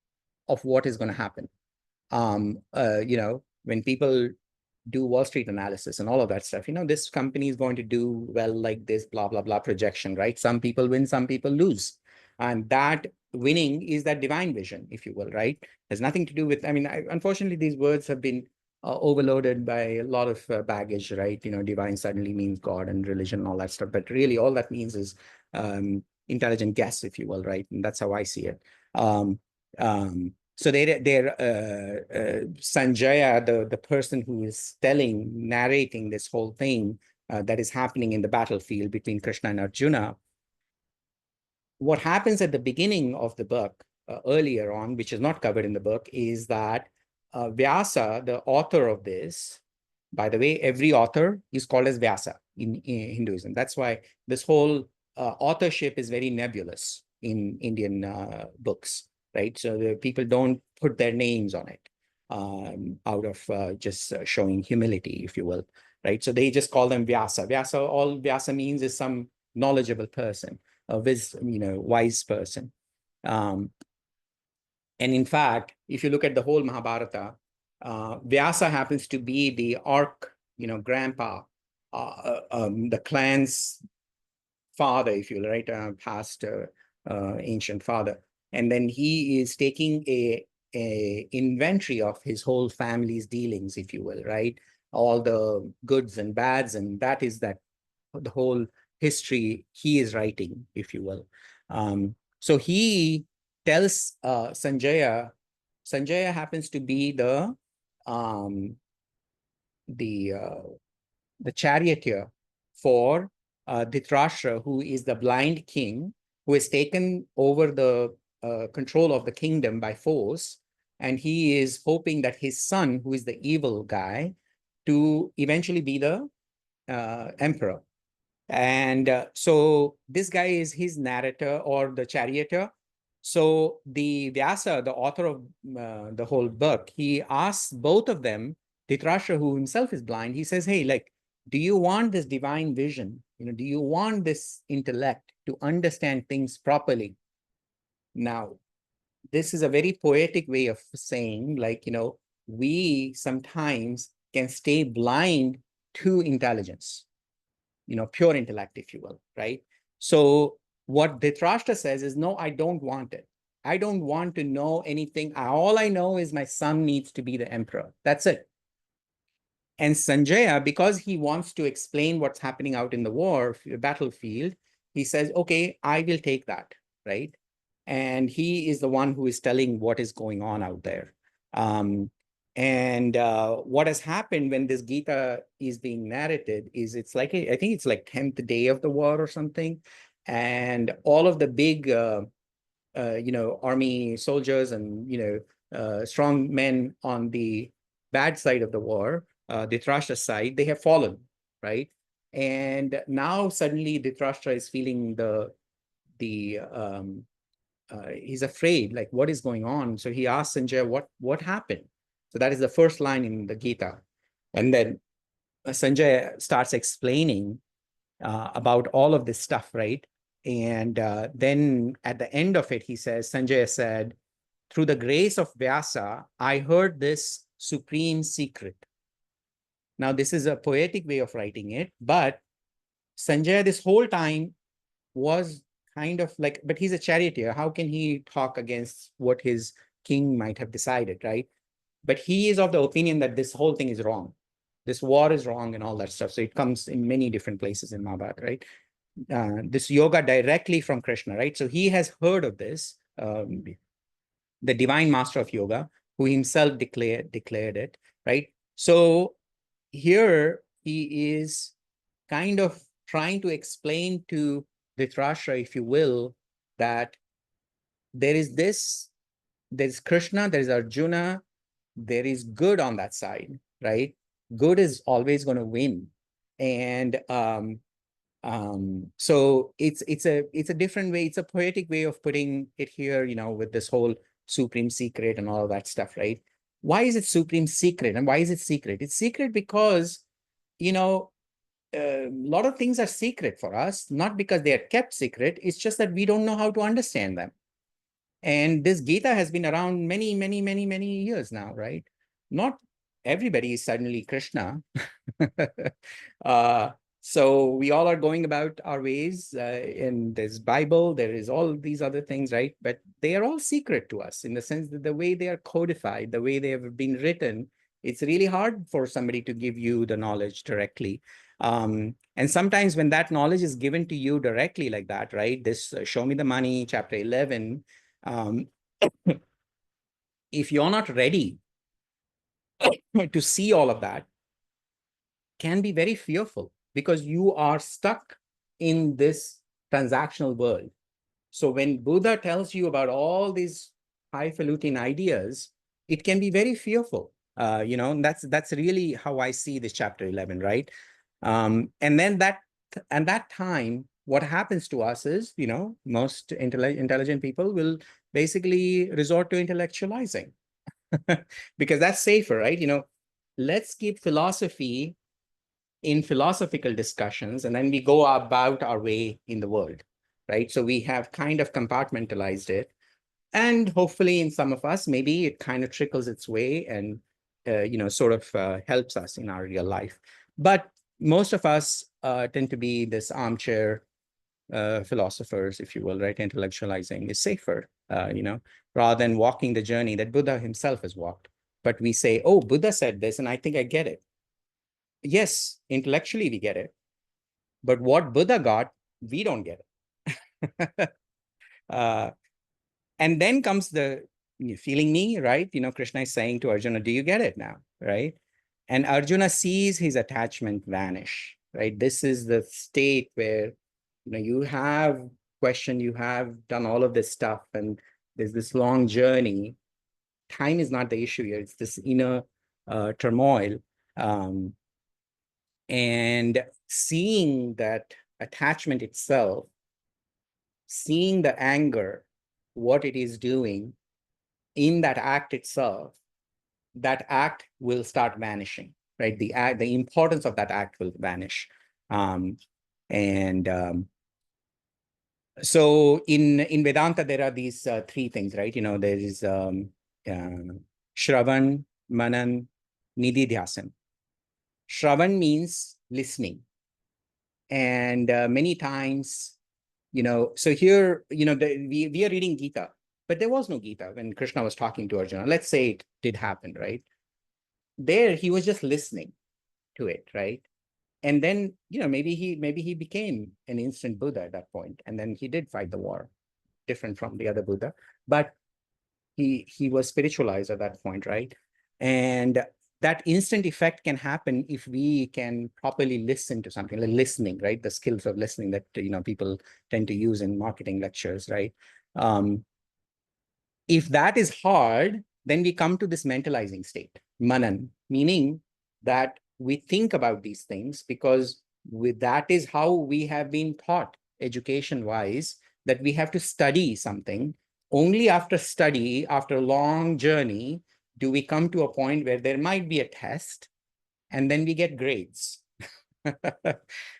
of what is going to happen. When people do Wall Street analysis and all of that stuff, this company is going to do well like this, blah, blah, blah projection, right? Some people win, some people lose. And that winning is that divine vision, if you will, right? Has nothing to do with, unfortunately, these words have been overloaded by a lot of baggage, right? Divine suddenly means God and religion and all that stuff. But really, all that means is intelligent guess, if you will, right? And that's how I see it. So Sanjaya, the person who is narrating this whole thing that is happening in the battlefield between Krishna and Arjuna, what happens at the beginning of the book, earlier on, which is not covered in the book, is that Vyasa, the author of this, by the way, every author is called as Vyasa in Hinduism. That's why this whole authorship is very nebulous in Indian books, right? So the people don't put their names on it out of just showing humility, if you will, right? So they just call them Vyasa. All Vyasa means is some knowledgeable person, a wise person. And in fact, if you look at the whole Mahabharata, Vyasa happens to be the grandpa, the clan's father, if you will, right? Past ancient father. And then he is taking a inventory of his whole family's dealings, if you will, right? All the goods and bads, and that is the whole history he is writing, if you will. So he tells Sanjaya happens to be the charioteer for Dhritarashtra, who is the blind king, who has taken over the control of the kingdom by force. And he is hoping that his son, who is the evil guy, to eventually be the emperor. And so this guy is his narrator or the charioteer. So the Vyasa, the author of the whole book, he asks both of them, Dhritarashtra, who himself is blind, he says, hey, do you want this divine vision? Do you want this intellect to understand things properly? Now, this is a very poetic way of saying, we sometimes can stay blind to intelligence, pure intellect, if you will, right? So what Dhritarashtra says is, no, I don't want it. I don't want to know anything. All I know is my son needs to be the emperor. That's it. And Sanjaya, because he wants to explain what's happening out in the battlefield, he says, okay, I will take that, right? And he is the one who is telling what is going on out there. What has happened when this Gita is being narrated is I think it's like 10th day of the war or something. And all of the big, army soldiers and, strong men on the bad side of the war, Dhritarashtra's side, they have fallen, right? And now suddenly Dhritarashtra is feeling he's afraid, what is going on? So he asks Sanjaya, what happened? So that is the first line in the Gita. And then Sanjaya starts explaining about all of this stuff, right? And then at the end of it, Sanjaya said, through the grace of Vyasa, I heard this supreme secret. Now, this is a poetic way of writing it, but Sanjaya this whole time was kind of but he's a charioteer. How can he talk against what his king might have decided, right? But he is of the opinion that this whole thing is wrong. This war is wrong and all that stuff. So it comes in many different places in Mahabharata, right? This yoga directly from Krishna, right? So he has heard of this, the divine master of yoga, who himself declared it, right? So here he is kind of trying to explain to Dhritarashtra, if you will, that there's Krishna, there is Arjuna, there is good on that side, right? good is always going to win. And so it's a different way. It's a poetic way of putting it here, with this whole supreme secret and all of that stuff, right? Why is it supreme secret? And why is it secret? It's secret because, a lot of things are secret for us, not because they are kept secret. It's just that we don't know how to understand them. And this Gita has been around many, many, many, many years now, right? Not everybody is suddenly Krishna. So we all are going about our ways. In this Bible, there is all these other things, right? But they are all secret to us in the sense that the way they are codified, the way they have been written, it's really hard for somebody to give you the knowledge directly. And sometimes when that knowledge is given to you directly like that, right? This Show Me the Money, chapter 11, if you're not ready to see all of that, can be very fearful because you are stuck in this transactional world. So when Buddha tells you about all these highfalutin ideas, it can be very fearful. And that's really how I see this chapter 11, right? And then that time, what happens to us is, most intelligent people will basically resort to intellectualizing because that's safer, right? Let's keep philosophy in philosophical discussions, and then we go about our way in the world, right? So we have kind of compartmentalized it. And hopefully in some of us, maybe it kind of trickles its way and, sort of helps us in our real life. But most of us tend to be this armchair philosophers, if you will, right? Intellectualizing is safer, rather than walking the journey that Buddha himself has walked. But we say, oh, Buddha said this, and I think I get it. Yes, intellectually we get it. But what Buddha got, we don't get it. And then comes the feeling me, right? Krishna is saying to Arjuna, do you get it now, right? And Arjuna sees his attachment vanish, right? This is the state where, you have questioned, you have done all of this stuff, and there's this long journey. Time is not the issue here. It's this inner turmoil. And seeing that attachment itself, seeing the anger, what it is doing in that act itself, that act will start vanishing, right? The importance of that act will vanish. So in Vedanta, there are these three things, right? There is Shravan, Manan, Nididhyasana. Shravan means listening. And many times, so here, we are reading Gita, but there was no Gita when Krishna was talking to Arjuna. Let's say it did happen, right? There, he was just listening to it, right? And then, maybe he became an instant Buddha at that point, and then he did fight the war, different from the other Buddha, but he was spiritualized at that point, right? And that instant effect can happen if we can properly listen to something, like listening, right? The skills of listening that people tend to use in marketing lectures, right? If that is hard, then we come to this mentalizing state, manan, meaning that we think about these things because that is how we have been taught education-wise, that we have to study something. Only after study, after a long journey, do we come to a point where there might be a test and then we get grades.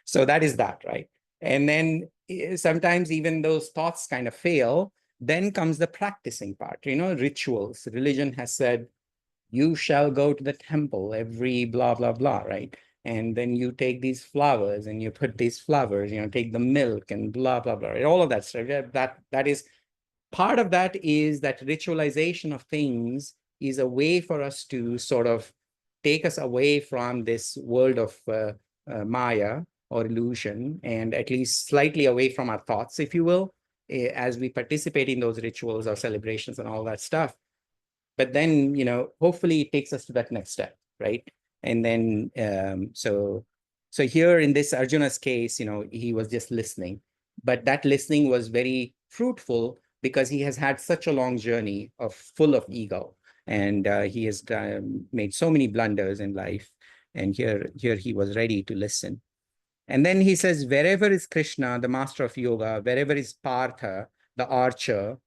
So that is that, right? And then sometimes even those thoughts kind of fail. Then comes the practicing part, rituals. Religion has said, you shall go to the temple every blah, blah, blah, right? And then you take these flowers and you put these flowers, take the milk and blah, blah, blah, right? All of that stuff. That is part of that, is that ritualization of things is a way for us to sort of take us away from this world of Maya or illusion, and at least slightly away from our thoughts, if you will, as we participate in those rituals or celebrations and all that stuff. But then, hopefully it takes us to that next step, right? And then, so here in this Arjuna's case, he was just listening, but that listening was very fruitful because he has had such a long journey full of ego, and he has made so many blunders in life. And here he was ready to listen. And then he says, wherever is Krishna, the master of yoga, wherever is Partha, the archer,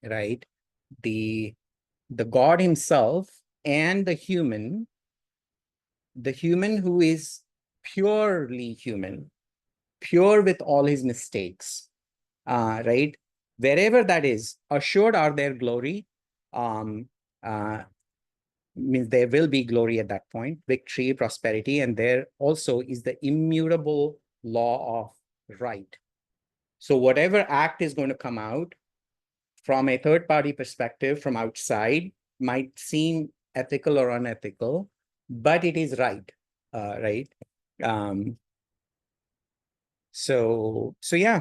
right? The God himself and the human who is purely human, pure with all his mistakes, right? Wherever that is, assured are their glory. Means there will be glory at that point, victory, prosperity, and there also is the immutable law of right. So whatever act is going to come out from a third-party perspective, from outside, might seem ethical or unethical, but it is right, right? So yeah,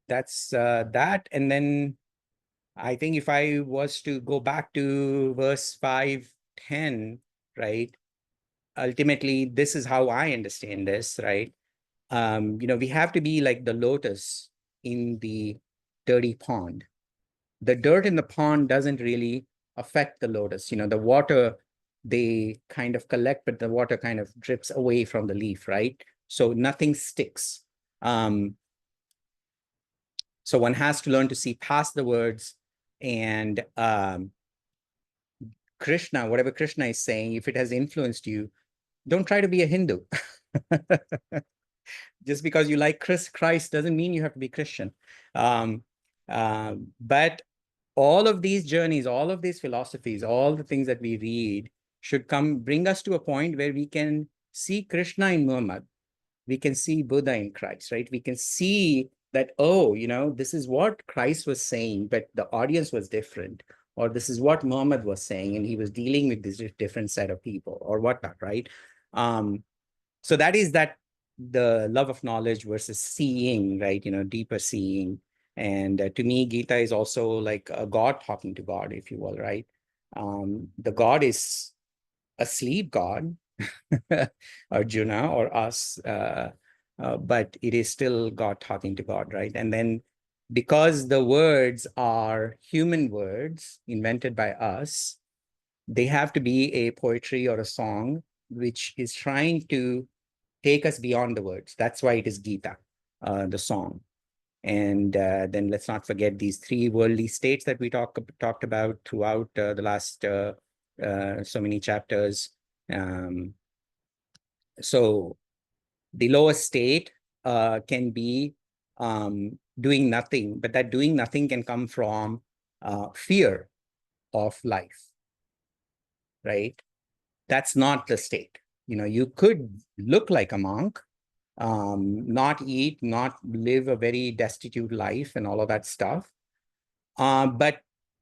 that's that. And then I think if I was to go back to verse 5:10, right? Ultimately, this is how I understand this, right? We have to be like the lotus in the dirty pond. The dirt in the pond doesn't really affect the lotus. The water, they kind of collect, but the water kind of drips away from the leaf, right? So nothing sticks. So one has to learn to see past the words, and Krishna, whatever Krishna is saying, if it has influenced you, don't try to be a Hindu. Just because you like Christ doesn't mean you have to be Christian. But all of these journeys, all of these philosophies, all the things that we read should bring us to a point where we can see Krishna in Muhammad. We can see Buddha in Christ, right? We can see that, oh, this is what Christ was saying, but the audience was different. Or this is what Muhammad was saying, and he was dealing with this different set of people or whatnot, right? So that is the love of knowledge versus seeing, right? Deeper seeing. And to me, Gita is also like a God talking to God, if you will, right? The God is a sleep God, Arjuna or us, but it is still God talking to God, right? And then because the words are human words invented by us, they have to be a poetry or a song which is trying to take us beyond the words. That's why it is Gita, the song. And then let's not forget these three worldly states that we talked about throughout the last so many chapters. So the lowest state can be doing nothing, but that doing nothing can come from fear of life, right? That's not the state. You could look like a monk, not eat, not live a very destitute life and all of that stuff. But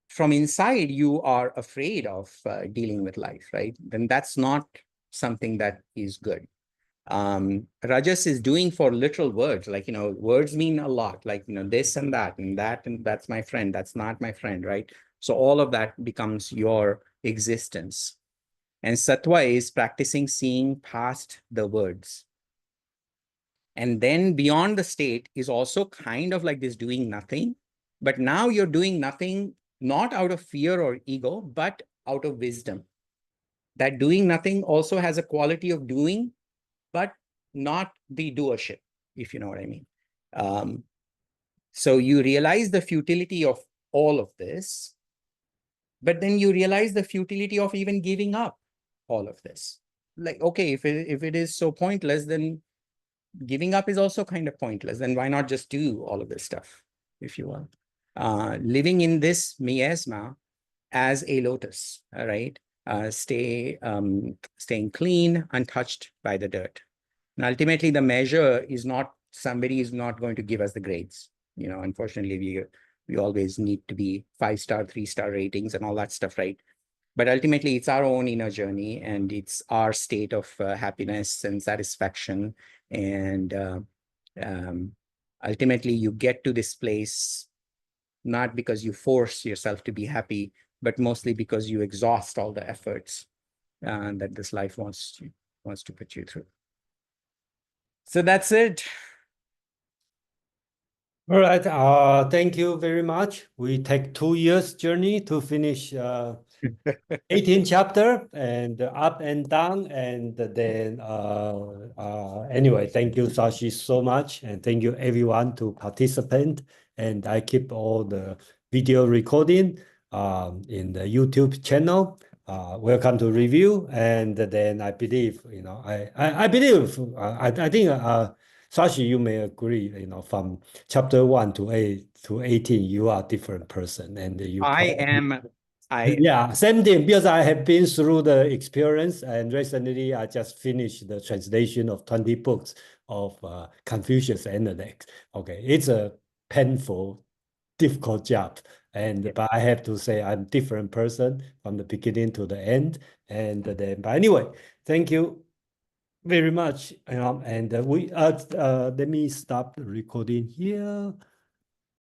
from inside, you are afraid of dealing with life, right? Then that's not something that is good. Rajas is doing for literal words, like, words mean a lot, like, this and that's my friend, that's not my friend, right? So all of that becomes your existence. And sattva is practicing seeing past the words. And then beyond the state is also kind of like this doing nothing. But now you're doing nothing, not out of fear or ego, but out of wisdom. That doing nothing also has a quality of doing, but not the doership, if you know what I mean. So you realize the futility of all of this, but then you realize the futility of even giving up all of this. Like, okay, if it is so pointless, then giving up is also kind of pointless. Then why not just do all of this stuff, if you want? Living in this miasma as a lotus, right? Staying clean, untouched by the dirt. And ultimately, the measure is not, somebody is not going to give us the grades. Unfortunately, we always need to be 5-star, 3-star ratings and all that stuff, right? But ultimately, it's our own inner journey, and it's our state of happiness and satisfaction. And ultimately, you get to this place not because you force yourself to be happy, but mostly because you exhaust all the efforts that this life wants to put you through. So that's it. All right. Thank you very much. We take 2 years journey to finish 18 chapter and up and down, and then anyway, thank you, Sashi, so much, and thank you everyone to participate. And I keep all the video recording in the YouTube channel. Welcome to review, and then I believe, you know, I believe I think Sashi, you may agree, you know, from chapter 1 to 18, you are a different person, and you yeah, same thing, because I have been through the experience, and recently I just finished the translation of 20 books of Confucius Analects. Okay, it's a painful, difficult job, and but I have to say I'm different person from the beginning to the end. And then, but anyway, thank you very much. And we let me stop the recording here.